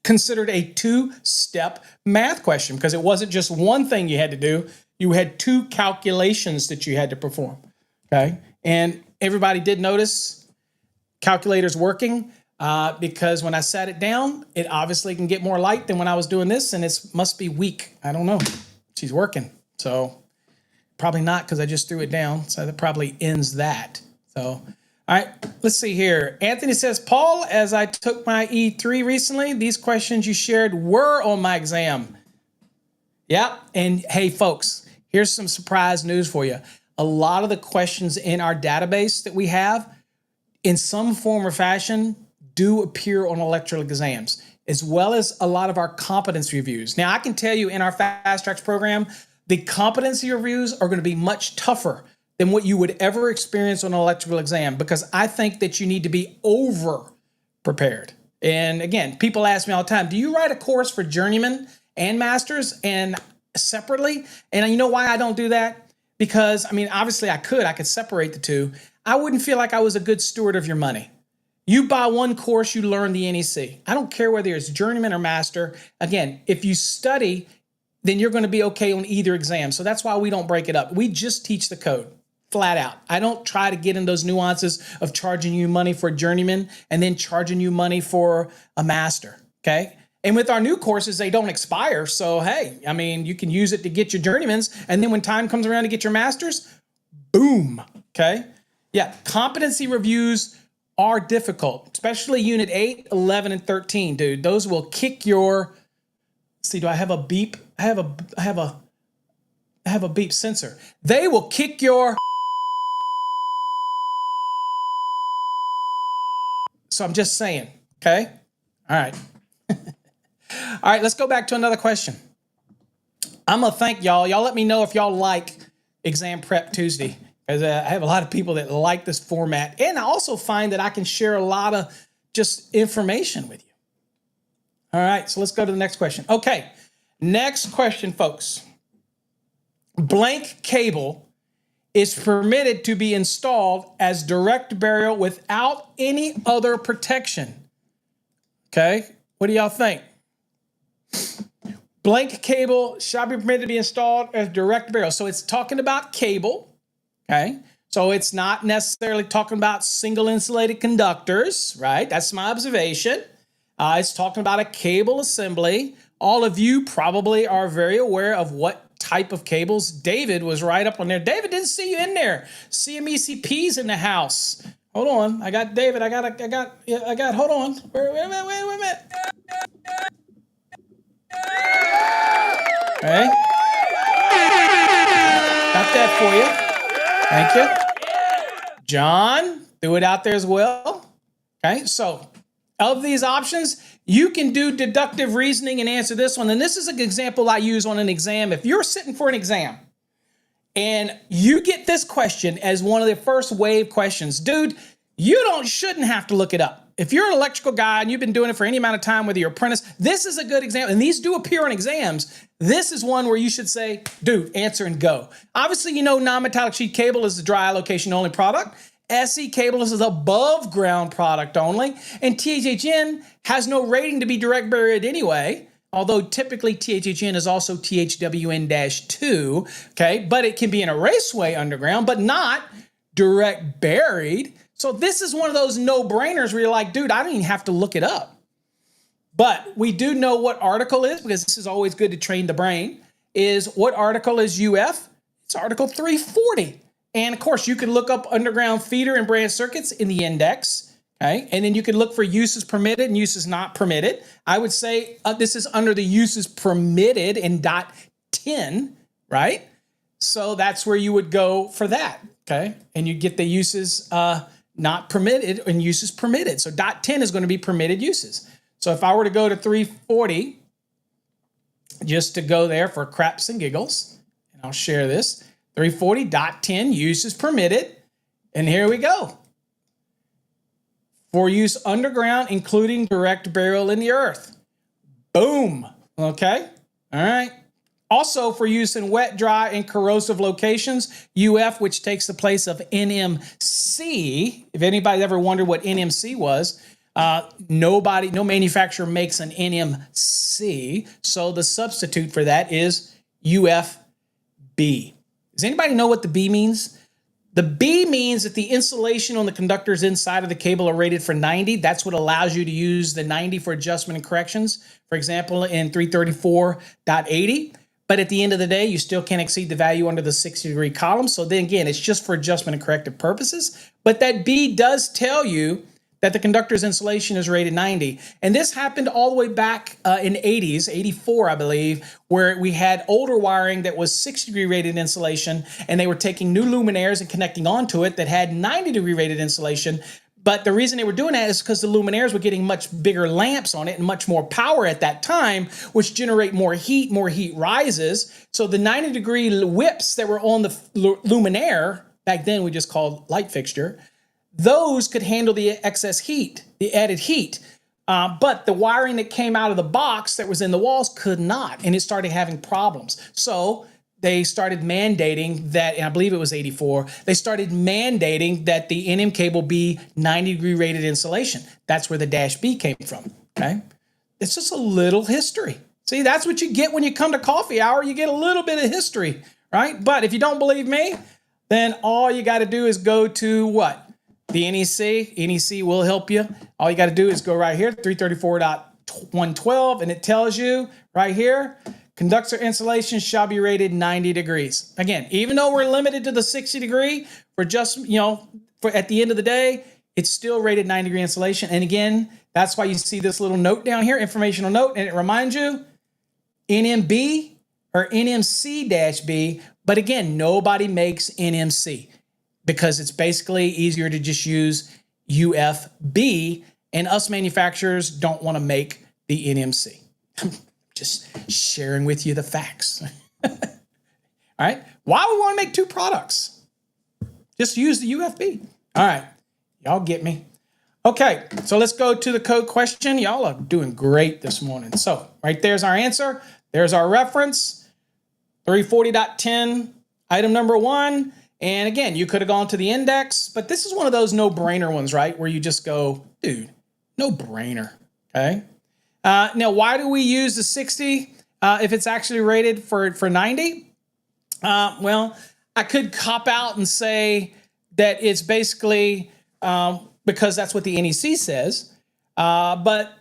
considered a 2-step math question because it wasn't just one thing you had to do. You had 2 calculations that you had to perform. Okay. And everybody did notice calculators working because when I sat it down, it obviously can get more light than when I was doing this, and it must be weak. I don't know. She's working. So probably not because I just threw it down. So that probably ends that. So, all right, let's see here. Anthony says, Paul, as I took my E3 recently, these questions you shared were on my exam. Yeah. And hey, folks, here's some surprise news for you. A lot of the questions in our database that we have in some form or fashion do appear on electrical exams, as well as a lot of our competency reviews. Now, I can tell you in our Fast Tracks program, the competency reviews are going to be much tougher than what you would ever experience on an electrical exam because I think that you need to be over prepared. And again, people ask me all the time, do you write a course for journeyman and masters and separately? And you know why I don't do that? Because, I mean, obviously I could separate the two. I wouldn't feel like I was a good steward of your money. You buy one course, you learn the NEC. I don't care whether it's journeyman or master. Again, if you study, then you're going to be okay on either exam. So that's why we don't break it up. We just teach the code flat out. I don't try to get in those nuances of charging you money for a journeyman and then charging you money for a master, okay? And with our new courses, they don't expire. So, hey, I mean, you can use it to get your journeymans. And then when time comes around to get your masters, boom, okay? Yeah, competency reviews are difficult, especially Unit 8, 11, and 13, dude. Those will kick your... See, do I have a beep? I have a beep sensor. They will kick your... So I'm just saying, okay? All right. All right, let's go back to another question. I'm going to thank y'all. Y'all let me know if y'all like Exam Prep Tuesday. Because I have a lot of people that like this format. And I also find that I can share a lot of just information with you. All right, so let's go to the next question. Okay, next question, folks. Blank cable is permitted to be installed as direct burial without any other protection. Okay, what do y'all think? Blank cable shall be permitted to be installed as direct burial. So it's talking about cable. Okay, so it's not necessarily talking about single insulated conductors, right? That's my observation. It's talking about a cable assembly. All of you probably are very aware of what type of cables. David was right up on there. David, didn't see you in there. CMECP's in the house. Hold on, I got David. I got. Hold on. Wait a minute. Okay, got that for you. Thank you. John, threw it out there as well. Okay, so of these options, you can do deductive reasoning and answer this one. And this is an example I use on an exam. If you're sitting for an exam and you get this question as one of the first wave questions, dude, you shouldn't have to look it up. if you're an electrical guy and you've been doing it for any amount of time, whether you're apprentice, this is a good example. And these do appear on exams. This is one where you should say, dude, answer and go. Obviously, you know, non-metallic sheet cable is the dry location only product. SE cable is above ground product only. And THHN has no rating to be direct buried anyway. Although typically THHN is also THWN-2, okay? But it can be in a raceway underground, but not direct buried. So this is one of those no-brainers where you're like, dude, I don't even have to look it up. But we do know what article is, because this is always good to train the brain, is what article is UF? It's Article 340. And of course, you can look up underground feeder and branch circuits in the index, okay? And then you can look for uses permitted and uses not permitted. I would say this is under the uses permitted in dot 10, right? So that's where you would go for that, okay? And you get the uses not permitted and uses permitted. So dot 10 is going to be permitted uses. So if I were to go to 340, just to go there for craps and giggles, and I'll share this, 340.10 uses permitted, and here we go. For use underground, including direct burial in the earth. Boom, okay, all right. Also for use in wet, dry, and corrosive locations, UF, which takes the place of NMC. If anybody's ever wondered what NMC was, no manufacturer makes an NMC. So the substitute for that is UFB. Does anybody know what the B means? The B means that the insulation on the conductors inside of the cable are rated for 90. That's what allows you to use the 90 for adjustment and corrections. For example, in 334.80. But at the end of the day, you still can't exceed the value under the 60-degree column. So then again, it's just for adjustment and corrective purposes. But that B does tell you that the conductor's insulation is rated 90. And this happened all the way back in the 80s, 84, I believe, where we had older wiring that was 60-degree rated insulation, and they were taking new luminaires and connecting onto it that had 90-degree rated insulation. But the reason they were doing that is because the luminaires were getting much bigger lamps on it and much more power at that time, which generate more heat rises. So the 90-degree whips that were on the luminaire, back then we just called light fixture, those could handle the excess heat, the added heat. But the wiring that came out of the box that was in the walls could not, and it started having problems. So they started mandating that, and I believe it was 84, they started mandating that the NM cable be 90-degree rated insulation. That's where the dash B came from, okay? It's just a little history. See, that's what you get when you come to coffee hour. You get a little bit of history, right? But if you don't believe me, then all you got to do is go to what? The NEC. NEC will help you. All you got to do is go right here, 334.112, and it tells you right here, conductor insulation shall be rated 90 degrees. Again, even though we're limited to the 60 degree for just, for at the end of the day, it's still rated 90-degree insulation. And again, that's why you see this little note down here, informational note, and it reminds you NMB or NMC-B, but again, nobody makes NMC because it's basically easier to just use UFB, and us manufacturers don't want to make the NMC. Just sharing with you the facts. All right. Why we want to make two products? Just use the UFB. All right. Y'all get me. Okay. So let's go to the code question. Y'all are doing great this morning. So right there's our answer. There's our reference. 340.10, item number 1. And again, you could have gone to the index, but this is one of those no-brainer ones, right? Where you just go, dude, no-brainer. Okay. Now, why do we use the 60 if it's actually rated for 90? Well, I could cop out and say that it's basically because that's what the NEC says. But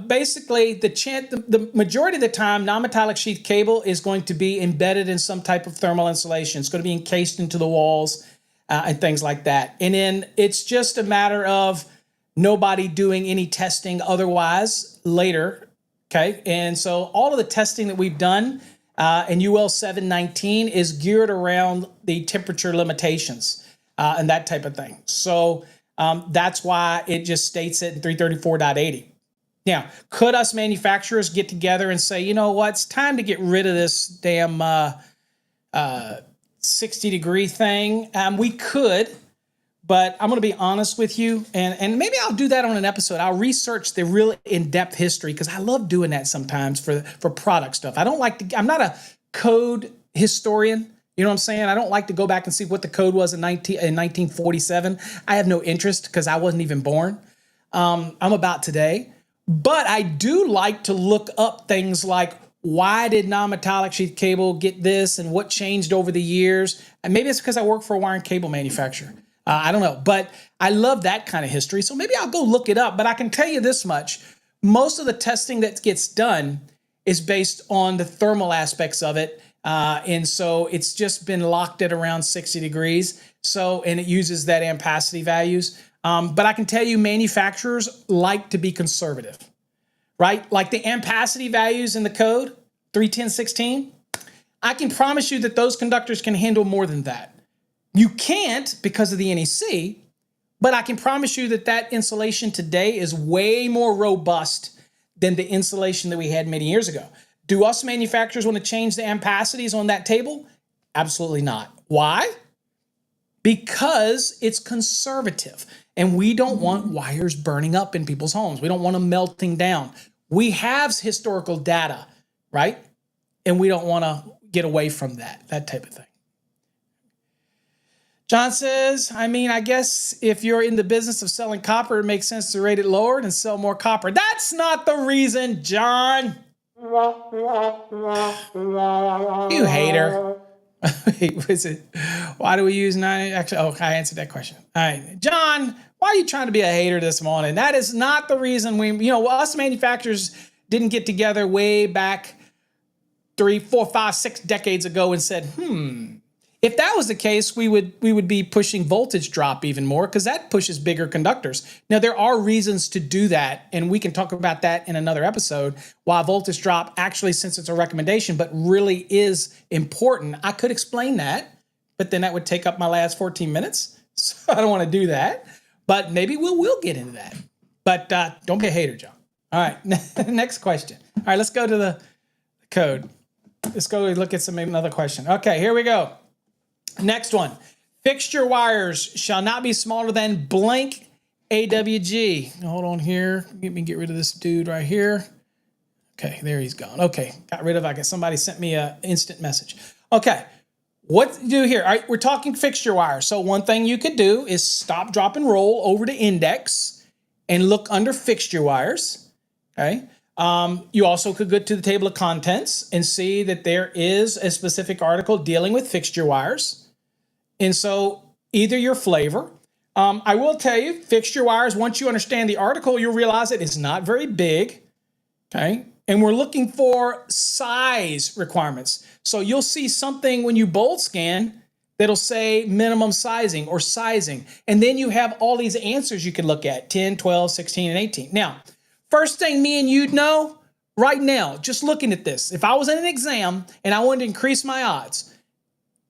basically, the majority of the time, non-metallic sheath cable is going to be embedded in some type of thermal insulation. It's going to be encased into the walls and things like that. And then it's just a matter of nobody doing any testing otherwise later, okay? And so all of the testing that we've done in UL 719 is geared around the temperature limitations and that type of thing. So that's why it just states it in 334.80. Now, could us manufacturers get together and say, you know what, it's time to get rid of this damn 60-degree thing? We could. But I'm going to be honest with you, and maybe I'll do that on an episode. I'll research the real in-depth history because I love doing that sometimes for product stuff. I don't like to. I'm not a code historian. You know what I'm saying? I don't like to go back and see what the code was in 1947. I have no interest because I wasn't even born. I'm about today. But I do like to look up things like why did non-metallic sheath cable get this and what changed over the years. And maybe it's because I work for a wire and cable manufacturer. I don't know, but I love that kind of history. So maybe I'll go look it up. But I can tell you this much. Most of the testing that gets done is based on the thermal aspects of it. And so it's just been locked at around 60 degrees. So, and it uses that ampacity values. But I can tell you manufacturers like to be conservative, right? Like the ampacity values in the code, 31016, I can promise you that those conductors can handle more than that. You can't because of the NEC, but I can promise you that that insulation today is way more robust than the insulation that we had many years ago. Do us manufacturers want to change the ampacities on that table? Absolutely not. Why? Because it's conservative and we don't want wires burning up in people's homes. We don't want them melting down. We have historical data, right? And we don't want to get away from that type of thing. John says, I mean, I guess if you're in the business of selling copper, it makes sense to rate it lower and sell more copper. That's not the reason, John. You hater. Wait, was it? Why do we use 9? Actually, I answered that question. All right, John, why are you trying to be a hater this morning? That is not the reason us manufacturers didn't get together way back 3, 4, 5, 6 decades ago and said, if that was the case, we would be pushing voltage drop even more because that pushes bigger conductors. Now, there are reasons to do that, and we can talk about that in another episode, why voltage drop actually, since it's a recommendation, but really is important. I could explain that, but then that would take up my last 14 minutes, so I don't want to do that. But maybe we'll get into that. But don't be a hater, John. All right, next question. All right, let's go to the code. Let's go look at another question. Okay, here we go. Next one. Fixture wires shall not be smaller than blank AWG. Hold on here. Let me get rid of this dude right here. Okay, there he's gone. Okay, got rid of, I guess somebody sent me an instant message. Okay, what to do here? All right, we're talking fixture wires. So one thing you could do is stop, drop, and roll over to index and look under fixture wires. Okay. You also could go to the table of contents and see that there is a specific article dealing with fixture wires. And so either your flavor. I will tell you, fixture wires, once you understand the article, you'll realize that it's not very big. Okay. And we're looking for size requirements. So you'll see something when you bold scan that'll say minimum sizing or sizing. And then you have all these answers you can look at, 10, 12, 16, and 18. Now, first thing me and you'd know right now, just looking at this, if I was in an exam and I wanted to increase my odds,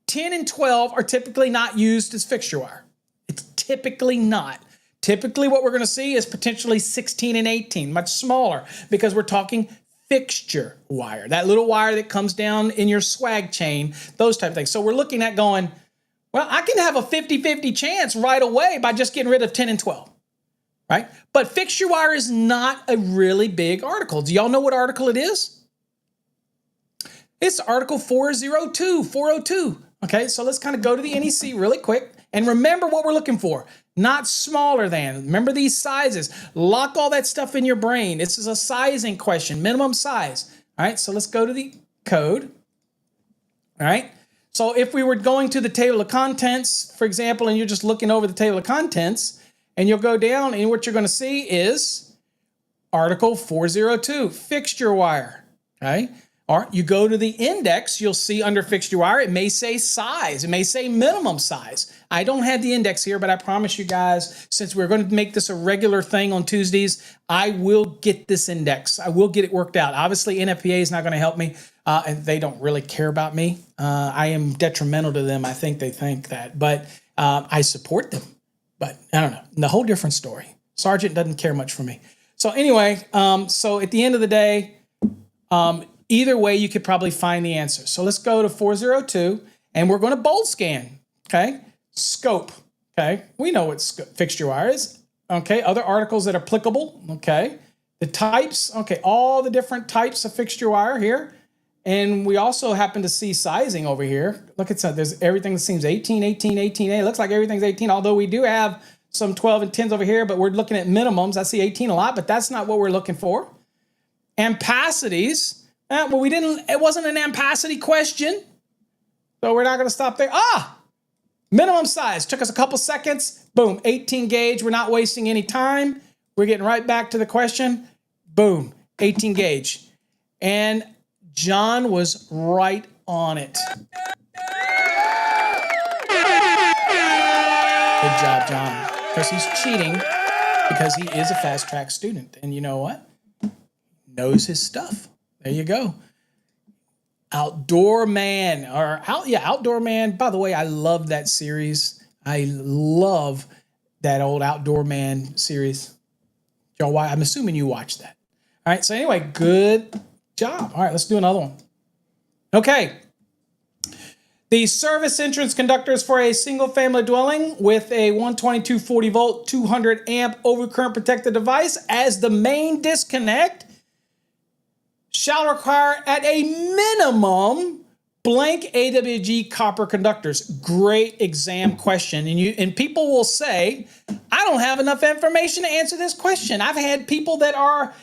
10 and 12 are typically not used as fixture wire. It's typically not. Typically what we're going to see is potentially 16 and 18, much smaller, because we're talking fixture wire, that little wire that comes down in your swag chain, those type of things. So we're looking at going, well, I can have a 50-50 chance right away by just getting rid of 10 and 12. Right? But fixture wire is not a really big article. Do y'all know what article it is? It's article 402. Okay, so let's kind of go to the NEC really quick and remember what we're looking for. Not smaller than. Remember these sizes. Lock all that stuff in your brain. This is a sizing question, minimum size. All right, so let's go to the code. All right, so if we were going to the table of contents, for example, and you're just looking over the table of contents, and you'll go down and what you're going to see is article 402, fixture wire, okay? Or you go to the index, you'll see under fixture wire, it may say size, it may say minimum size. I don't have the index here, but I promise you guys, since we're going to make this a regular thing on Tuesdays, I will get this index. I will get it worked out. Obviously, NFPA is not going to help me, and they don't really care about me. I am detrimental to them. I think they think that, but I support them. But I don't know, the whole different story. Sargent doesn't care much for me. So anyway, so at the end of the day, either way, you could probably find the answer. So let's go to 402, and we're going to bold scan, okay? Scope. Okay, we know what fixture wire is. Okay, other articles that are applicable. Okay, the types. Okay, all the different types of fixture wire here. And we also happen to see sizing over here. Look at that. There's everything that seems 18, 18, 18A. It looks like everything's 18, although we do have some 12 and 10s over here, but we're looking at minimums. I see 18 a lot, but that's not what we're looking for. Ampacities. Well, it wasn't an ampacity question. So we're not going to stop there. Minimum size. Took us a couple seconds. Boom, 18 gauge. We're not wasting any time. We're getting right back to the question. Boom, 18 gauge. And John was right on it. Good job, John. Because he's cheating because he is a fast track student. And you know what? Knows his stuff. There you go. Outdoor Man. Outdoor Man. By the way, I love that series. I love that old Outdoor Man series. Y'all, I'm assuming you watched that. All right. So anyway, good job. All right, let's do another one. Okay. The service entrance conductors for a single family dwelling with a 122 40 volt 200 amp overcurrent protected device as the main disconnect shall require at a minimum blank AWG copper conductors. Great exam question. And people will say, I don't have enough information to answer this question. I've had people that are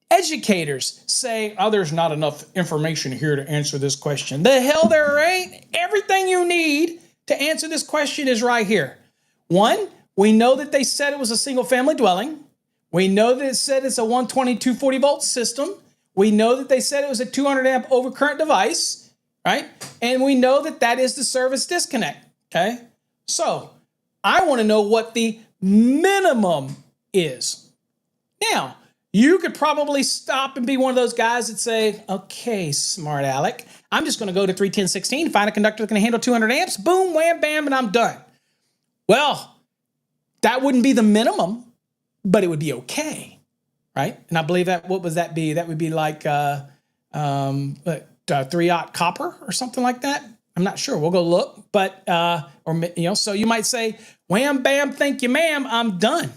educators say, there's not enough information here to answer this question. The hell there ain't. Everything you need to answer this question is right here. One, we know that they said it was a single family dwelling. We know that it said it's a 122 40 volt system. We know that they said it was a 200 amp overcurrent device, right? And we know that that is the service disconnect, okay? So I want to know what the minimum is. Now, you could probably stop and be one of those guys that say, okay, smart Alec, I'm just going to go to 31016, find a conductor that can handle 200 amps, boom, wham, bam, and I'm done. Well, that wouldn't be the minimum, but it would be okay, right? And I believe that, what would that be? That would be like 3-aught copper or something like that. I'm not sure. We'll go look, but, so you might say, wham, bam, thank you, ma'am, I'm done.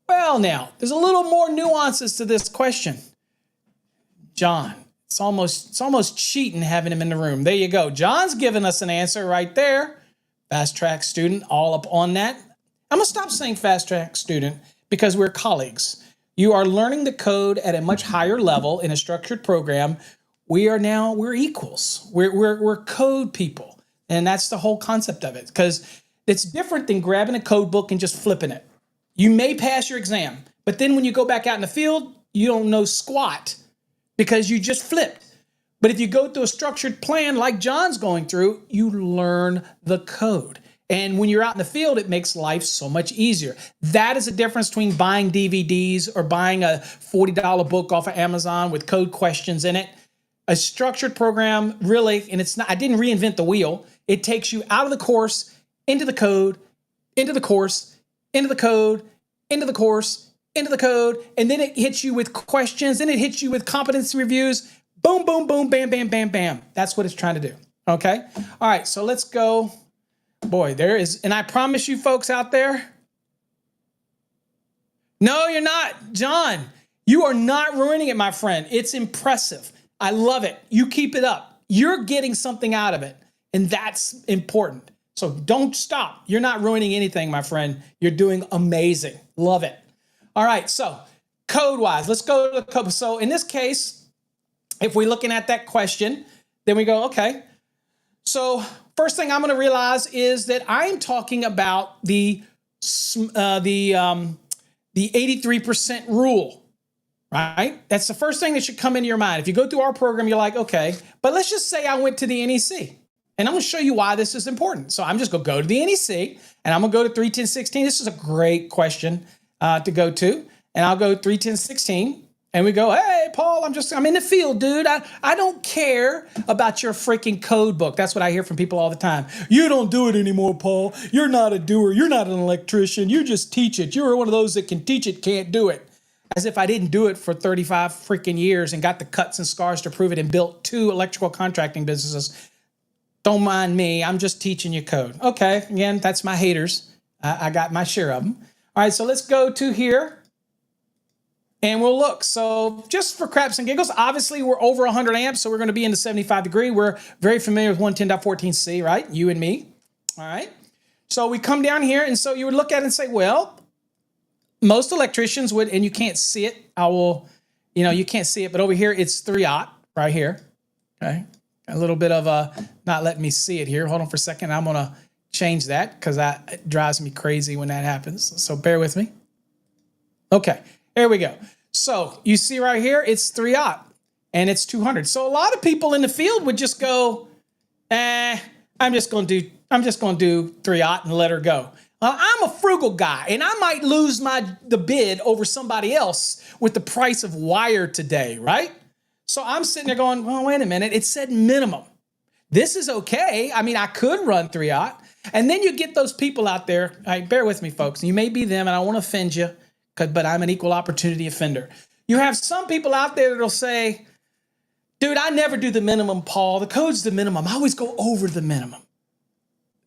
Well, now, there's a little more nuances to this question. John, it's almost cheating having him in the room. There you go. John's giving us an answer right there. Fast track student, all up on that. I'm going to stop saying fast track student because we're colleagues. You are learning the code at a much higher level in a structured program. We're equals. We're code people. And that's the whole concept of it, because it's different than grabbing a code book and just flipping it. You may pass your exam, but then when you go back out in the field, you don't know squat because you just flipped. But if you go through a structured plan like John's going through, you learn the code. And when you're out in the field, it makes life so much easier. That is the difference between buying DVDs or buying a $40 book off of Amazon with code questions in it. A structured program really, and it's not, I didn't reinvent the wheel. It takes you out of the course, into the code, into the course, into the code, into the course, into the code, and then it hits you with questions, then it hits you with competency reviews. Boom, boom, boom, bam, bam, bam, bam. That's what it's trying to do, okay? All right, so let's go. Boy, there is, and I promise you folks out there, no, you're not. John, you are not ruining it, my friend. It's impressive. I love it. You keep it up. You're getting something out of it, and that's important. So don't stop. You're not ruining anything, my friend. You're doing amazing. Love it. All right, so code-wise, let's go to the code. So in this case, if we're looking at that question, then we go, okay. So first thing I'm going to realize is that I'm talking about the 83% rule, right? That's the first thing that should come into your mind. If you go through our program, you're like, okay, but let's just say I went to the NEC. And I'm going to show you why this is important. So I'm just going to go to the NEC, and I'm going to go to 31016. This is a great question to go to. And I'll go 31016, and we go, hey, Paul, I'm in the field, dude. I don't care about your freaking code book. That's what I hear from people all the time. You don't do it anymore, Paul. You're not a doer. You're not an electrician. You just teach it. You're one of those that can teach it, can't do it. As if I didn't do it for 35 freaking years and got the cuts and scars to prove it and built 2 electrical contracting businesses. Don't mind me. I'm just teaching you code. Okay, again, that's my haters. I got my share of them. All right, so let's go to here and we'll look. So just for craps and giggles, obviously we're over 100 amps, so we're going to be in the 75 degree. We're very familiar with 110.14c, right? You and me. All right. So we come down here, and so you would look at it and say, well, most electricians would, and you can't see it. You can't see it, but over here it's 3-aught right here. Okay. A little bit of not letting me see it here. Hold on for a second. I'm going to change that because it drives me crazy when that happens. So bear with me. Okay. There we go. So you see right here, it's 3-aught and it's 200. So a lot of people in the field would just go, I'm just going to do 3-aught and let her go. I'm a frugal guy, and I might lose the bid over somebody else with the price of wire today, right? So I'm sitting there going, well, wait a minute. It said minimum. This is okay. I mean, I could run 3-aught. And then you get those people out there. All right, bear with me, folks. You may be them, and I don't want to offend you, but I'm an equal opportunity offender. You have some people out there that'll say, dude, I never do the minimum, Paul. The code's the minimum. I always go over the minimum.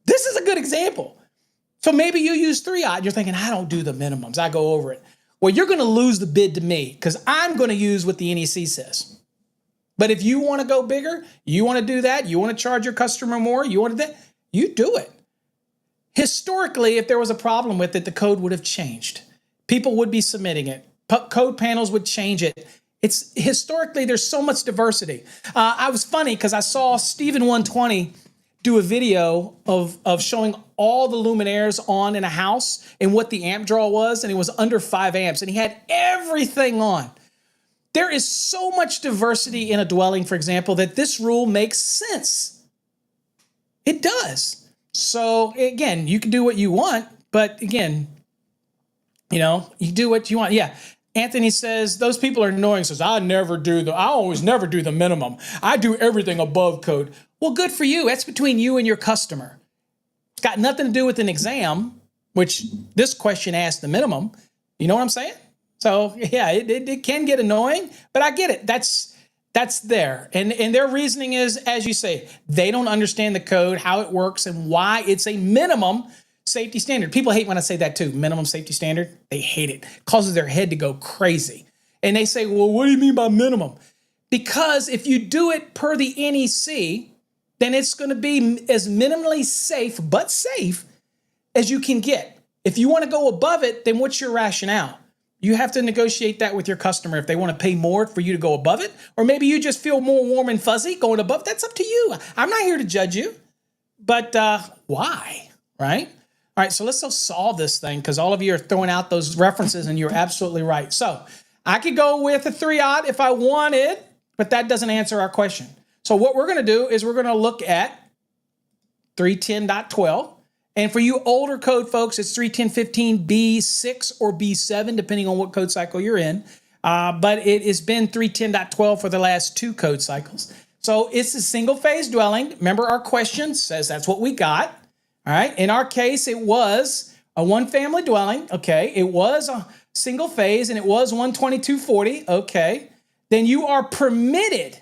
This is a good example. So maybe you use 3-aught. You're thinking, I don't do the minimums. I go over it. Well, you're going to lose the bid to me because I'm going to use what the NEC says. But if you want to go bigger, you want to do that, you want to charge your customer more, you want to do that, you do it. Historically, if there was a problem with it, the code would have changed. People would be submitting it. Code panels would change it. It's historically, there's so much diversity. I was funny because I saw Steven 120 do a video of showing all the luminaires on in a house and what the amp draw was, and it was under 5 amps, and he had everything on. There is so much diversity in a dwelling, for example, that this rule makes sense. It does. So again, you can do what you want, but again, you do what you want. Yeah. Anthony says, those people are annoying. Says, I always never do the minimum. I do everything above code. Well, good for you. That's between you and your customer. It's got nothing to do with an exam, which this question asked the minimum. You know what I'm saying? So yeah, it can get annoying, but I get it. That's there. And their reasoning is, as you say, they don't understand the code, how it works, and why it's a minimum safety standard. People hate when I say that too, minimum safety standard. They hate it. It causes their head to go crazy. And they say, well, what do you mean by minimum? Because if you do it per the NEC, then it's going to be as minimally safe, but safe, as you can get. If you want to go above it, then what's your rationale? You have to negotiate that with your customer if they want to pay more for you to go above it, or maybe you just feel more warm and fuzzy going above. That's up to you. I'm not here to judge you, but why, right? All right, so let's solve this thing because all of you are throwing out those references and you're absolutely right. So I could go with a 3-aught if I wanted, but that doesn't answer our question. So what we're going to do is we're going to look at 310.12. And for you older code folks, it's 310.15 B6 or B7, depending on what code cycle you're in. But it has been 310.12 for the last 2 code cycles. So it's a single phase dwelling. Remember our question says that's what we got. All right. In our case, it was a 1-family dwelling. Okay. It was a single phase and it was 12240. Okay. Then you are permitted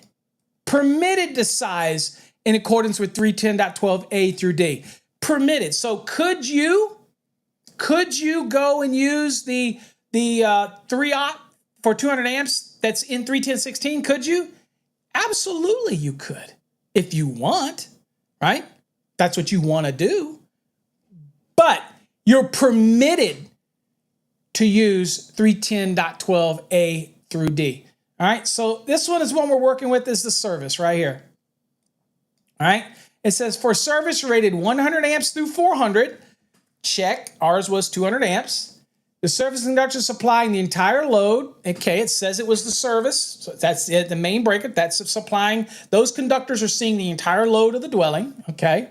to size in accordance with 310.12A through D. Permitted. So could you go and use the 3-aught for 200 amps that's in 310.16? Could you? Absolutely you could. If you want, right? That's what you want to do. But you're permitted to use 310.12A through D. All right? So this one is one we're working with, is the service right here. All right? It says for service rated 100 amps through 400, check. Ours was 200 amps. The service conductor supplying the entire load. Okay, it says it was the service. So that's it, the main breaker. That's supplying. Those conductors are seeing the entire load of the dwelling. Okay.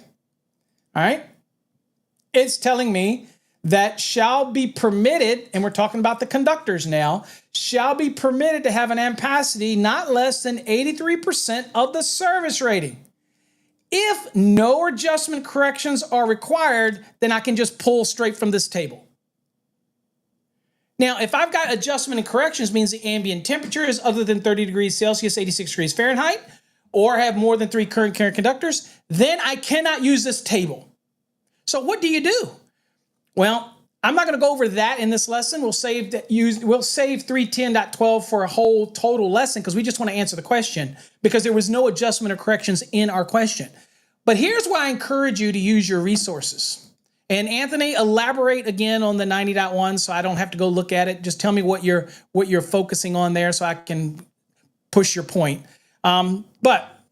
All right. It's telling me that shall be permitted, and we're talking about the conductors now, shall be permitted to have an ampacity not less than 83% of the service rating. If no adjustment corrections are required, then I can just pull straight from this table. Now, if I've got adjustment and corrections, means the ambient temperature is other than 30 degrees Celsius, 86 degrees Fahrenheit, or have more than 3 current conductors, then I cannot use this table. So what do? Well, I'm not going to go over that in this lesson. We'll save 310.12 for a whole total lesson because we just want to answer the question because there was no adjustment or corrections in our question. But here's why I encourage you to use your resources. And Anthony, elaborate again on the 90.1 so I don't have to go look at it. Just tell me what you're focusing on there so I can push your point. But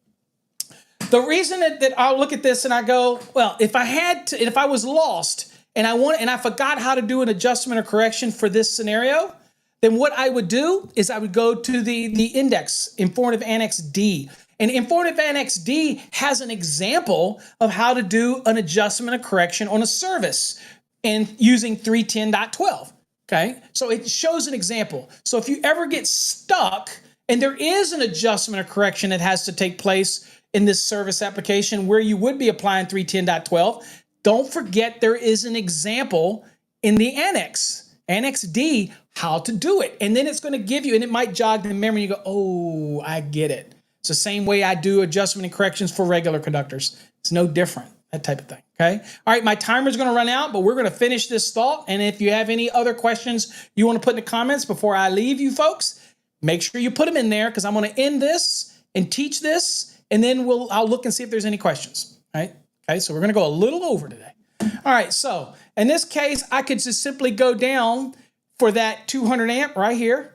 the reason that I'll look at this and I go, well, if I was lost and I forgot how to do an adjustment or correction for this scenario, then what I would do is I would go to the index, Informative Annex D. And Informative Annex D has an example of how to do an adjustment or correction on a service and using 310.12. Okay, so it shows an example. So if you ever get stuck and there is an adjustment or correction that has to take place in this service application where you would be applying 310.12, don't forget there is an example in the annex, Annex D, how to do it. And then it's going to give you, and it might jog the memory. You go, oh, I get it. It's the same way I do adjustment and corrections for regular conductors. It's no different, that type of thing, okay? All right, my timer's going to run out, but we're going to finish this thought. And if you have any other questions you want to put in the comments before I leave you folks, make sure you put them in there because I'm going to end this and teach this, and then I'll look and see if there's any questions, all right? Okay, so we're going to go a little over today. All right, so in this case, I could just simply go down for that 200 amp right here.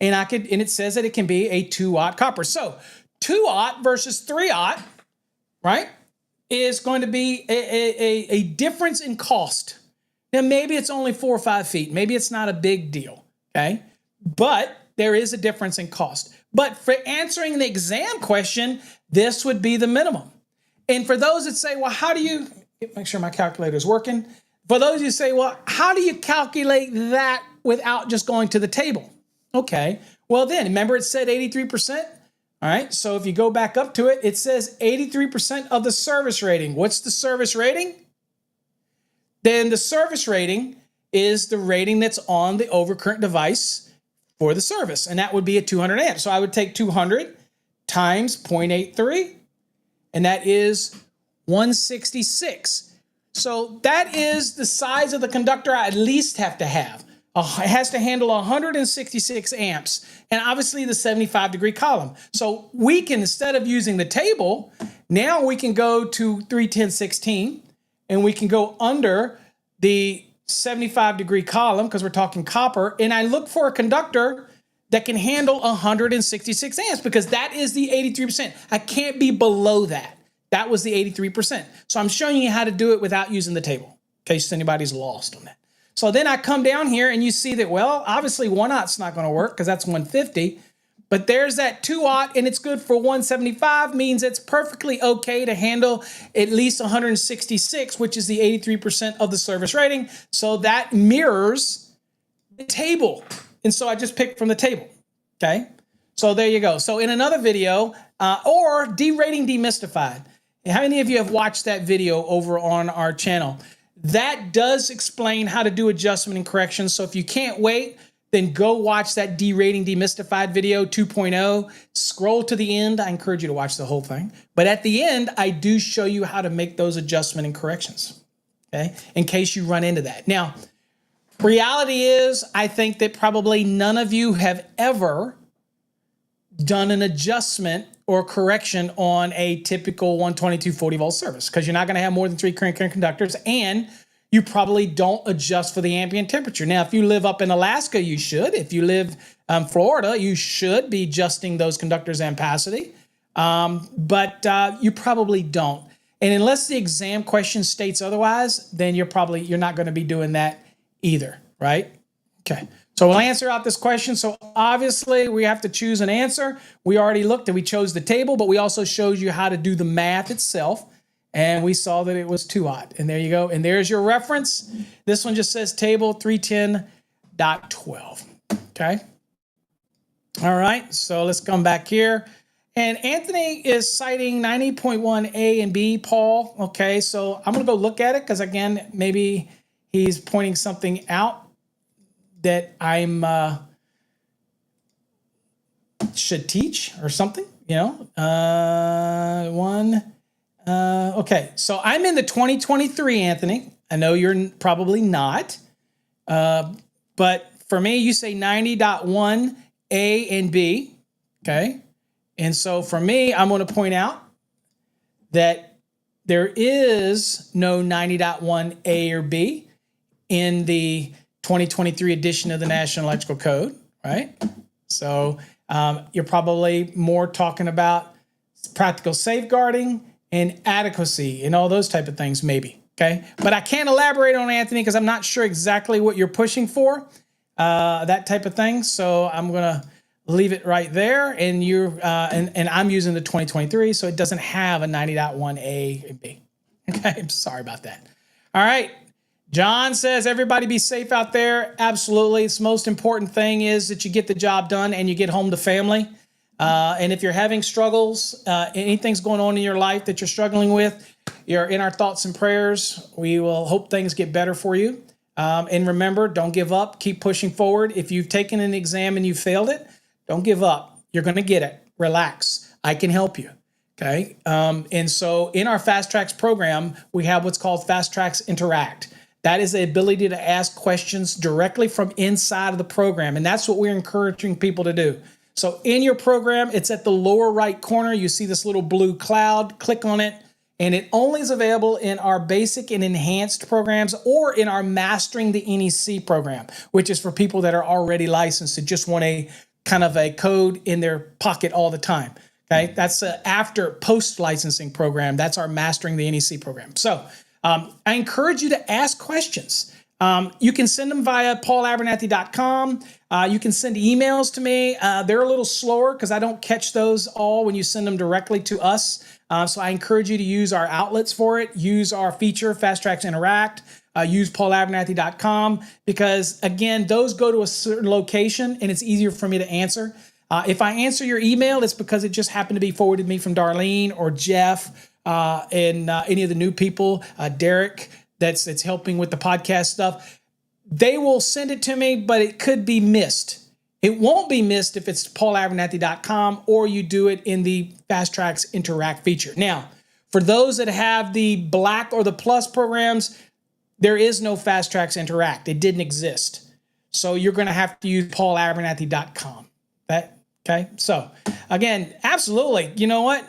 And it says that it can be a 2-aught copper. So 2-aught versus 3-aught, right, is going to be a difference in cost. Now, maybe it's only 4 or 5 feet. Maybe it's not a big deal, okay? But there is a difference in cost. But for answering the exam question, this would be the minimum. And for those that say, well, how do you, make sure my calculator is working. For those who say, well, how do you calculate that without just going to the table? Okay, well then, remember it said 83%? All right, so if you go back up to it, it says 83% of the service rating. What's the service rating? Then the service rating is the rating that's on the overcurrent device for the service, and that would be a 200 amp. So I would take 200 times 0.83, and that is 166. So that is the size of the conductor I at least have to have. It has to handle 166 amps, and obviously the 75-degree column. So we can, instead of using the table, now we can go to 310/16, and we can go under the 75-degree column because we're talking copper, and I look for a conductor that can handle 166 amps because that is the 83%. I can't be below that. That was the 83%. So I'm showing you how to do it without using the table in case anybody's lost on that. So then I come down here and you see that, well, obviously 1-aught's not going to work because that's 150. But there's that 2-aught and it's good for 175, means it's perfectly okay to handle at least 166, which is the 83% of the service rating. So that mirrors the table. And so I just picked from the table, okay? So there you go. So in another video, or derating demystified. How many of you have watched that video over on our channel? That does explain how to do adjustment and corrections. So if you can't wait, then go watch that derating demystified video 2.0. Scroll to the end. I encourage you to watch the whole thing. But at the end, I do show you how to make those adjustment and corrections, okay, in case you run into that. Now, reality is, I think that probably none of you have ever done an adjustment or correction on a typical 122 40-volt service because you're not going to have more than 3 current conductors, and you probably don't adjust for the ambient temperature. Now, if you live up in Alaska, you should. If you live in Florida, you should be adjusting those conductors' ampacity, but you probably don't. And unless the exam question states otherwise, then you're not going to be doing that either, right? Okay. So we'll answer out this question. So obviously we have to choose an answer. We already looked and we chose the table, but we also showed you how to do the math itself. And we saw that it was 2-aught. And there you go. And there's your reference. This one just says table 310.12. Okay. All right. So let's come back here. And Anthony is citing 90.1 A and B, Paul. Okay. So I'm going to go look at it because, again, maybe he's pointing something out that I'm should teach or something, you know. Okay, so I'm in the 2023, Anthony. I know you're probably not. But for me, you say 90.1 A and B. Okay. And so for me, I'm going to point out that there is no 90.1 A or B in the 2023 edition of the National Electrical Code, right? So you're probably more talking about practical safeguarding and adequacy and all those type of things, maybe. Okay. But I can't elaborate on Anthony because I'm not sure exactly what you're pushing for, that type of thing. So I'm going to leave it right there. And and I'm using the 2023, so it doesn't have a 90.1 A and B. Okay. I'm sorry about that. All right. John says, everybody be safe out there. Absolutely. It's the most important thing is that you get the job done and you get home to family. And if you're having struggles, anything's going on in your life that you're struggling with, you're in our thoughts and prayers. We will hope things get better for you. And remember, don't give up. Keep pushing forward. If you've taken an exam and you failed it, don't give up. You're going to get it. Relax. I can help you. Okay. And so in our Fast Tracks program, we have what's called Fast Tracks Interact. That is the ability to ask questions directly from inside of the program. And that's what we're encouraging people to do. So in your program, it's at the lower right corner. You see this little blue cloud. Click on it. And it only is available in our basic and enhanced programs or in our Mastering the NEC program, which is for people that are already licensed and just want a kind of a code in their pocket all the time. Okay, that's after post-licensing program. That's our Mastering the NEC program. So I encourage you to ask questions. You can send them via paulabernathy.com. You can send emails to me. They're a little slower because I don't catch those all when you send them directly to us. So I encourage you to use our outlets for it. Use our feature, Fast Tracks Interact. Use paulabernathy.com because, again, those go to a certain location and it's easier for me to answer. If I answer your email, it's because it just happened to be forwarded me from Darlene or Jeff and any of the new people, Derek, that's helping with the podcast stuff. They will send it to me, but it could be missed. It won't be missed if it's paulabernathy.com or you do it in the Fast Tracks Interact feature. Now, for those that have the Black or the Plus programs, there is no Fast Tracks Interact. It didn't exist. So you're going to have to use paulabernathy.com. Okay? So, again, absolutely. You know what?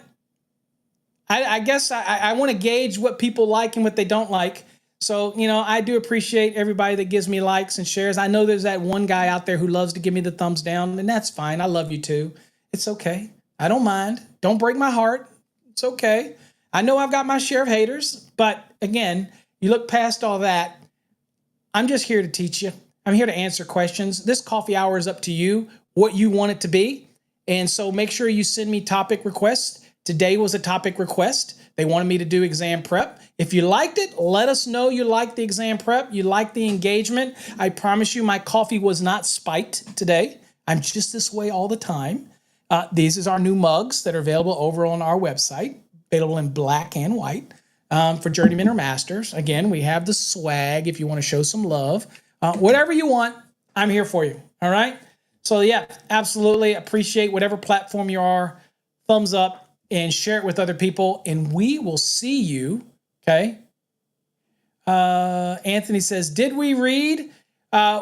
I guess I want to gauge what people like and what they don't like. So, I do appreciate everybody that gives me likes and shares. I know there's that one guy out there who loves to give me the thumbs down, and that's fine. I love you too. It's okay. I don't mind. Don't break my heart. It's okay. I know I've got my share of haters, but again, you look past all that. I'm just here to teach you. I'm here to answer questions. This coffee hour is up to you, what you want it to be. And so make sure you send me topic requests. Today was a topic request. They wanted me to do exam prep. If you liked it, let us know you liked the exam prep, you liked the engagement. I promise you my coffee was not spiked today. I'm just this way all the time. These is our new mugs that are available over on our website, available in black and white for journeymen or masters. Again, we have the swag if you want to show some love. Whatever you want, I'm here for you. All right? So yeah, absolutely appreciate whatever platform you are. Thumbs up. And share it with other people, and we will see you, okay? Anthony says, did we read?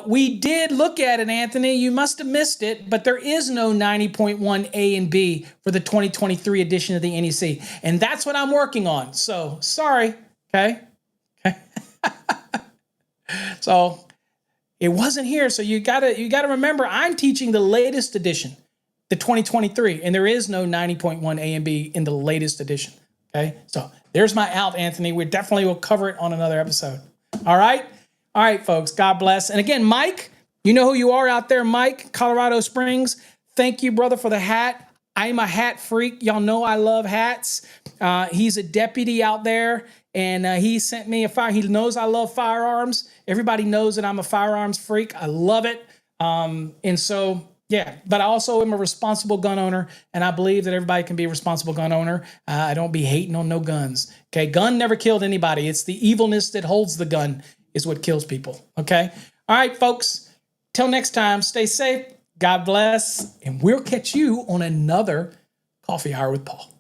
We did look at it, Anthony. You must have missed it, but there is no 90.1 A and B for the 2023 edition of the NEC, and that's what I'm working on. So, sorry, okay? So, it wasn't here, so you gotta remember, I'm teaching the latest edition. The 2023, and there is no 90.1 A and B in the latest edition. Okay, so there's my out, Anthony. We definitely will cover it on another episode. All right, folks. God bless. And again, Mike, you know who you are out there, Mike, Colorado Springs. Thank you, brother, for the hat. I'm a hat freak. Y'all know I love hats. He's a deputy out there, and he sent me a fire. He knows I love firearms. Everybody knows that I'm a firearms freak. I love it, and so. Yeah, but I also am a responsible gun owner, and I believe that everybody can be a responsible gun owner. I don't be hating on no guns. Okay, gun never killed anybody. It's the evilness that holds the gun is what kills people. Okay? All right, folks. Till next time, stay safe. God bless, and we'll catch you on another Coffee Hour with Paul.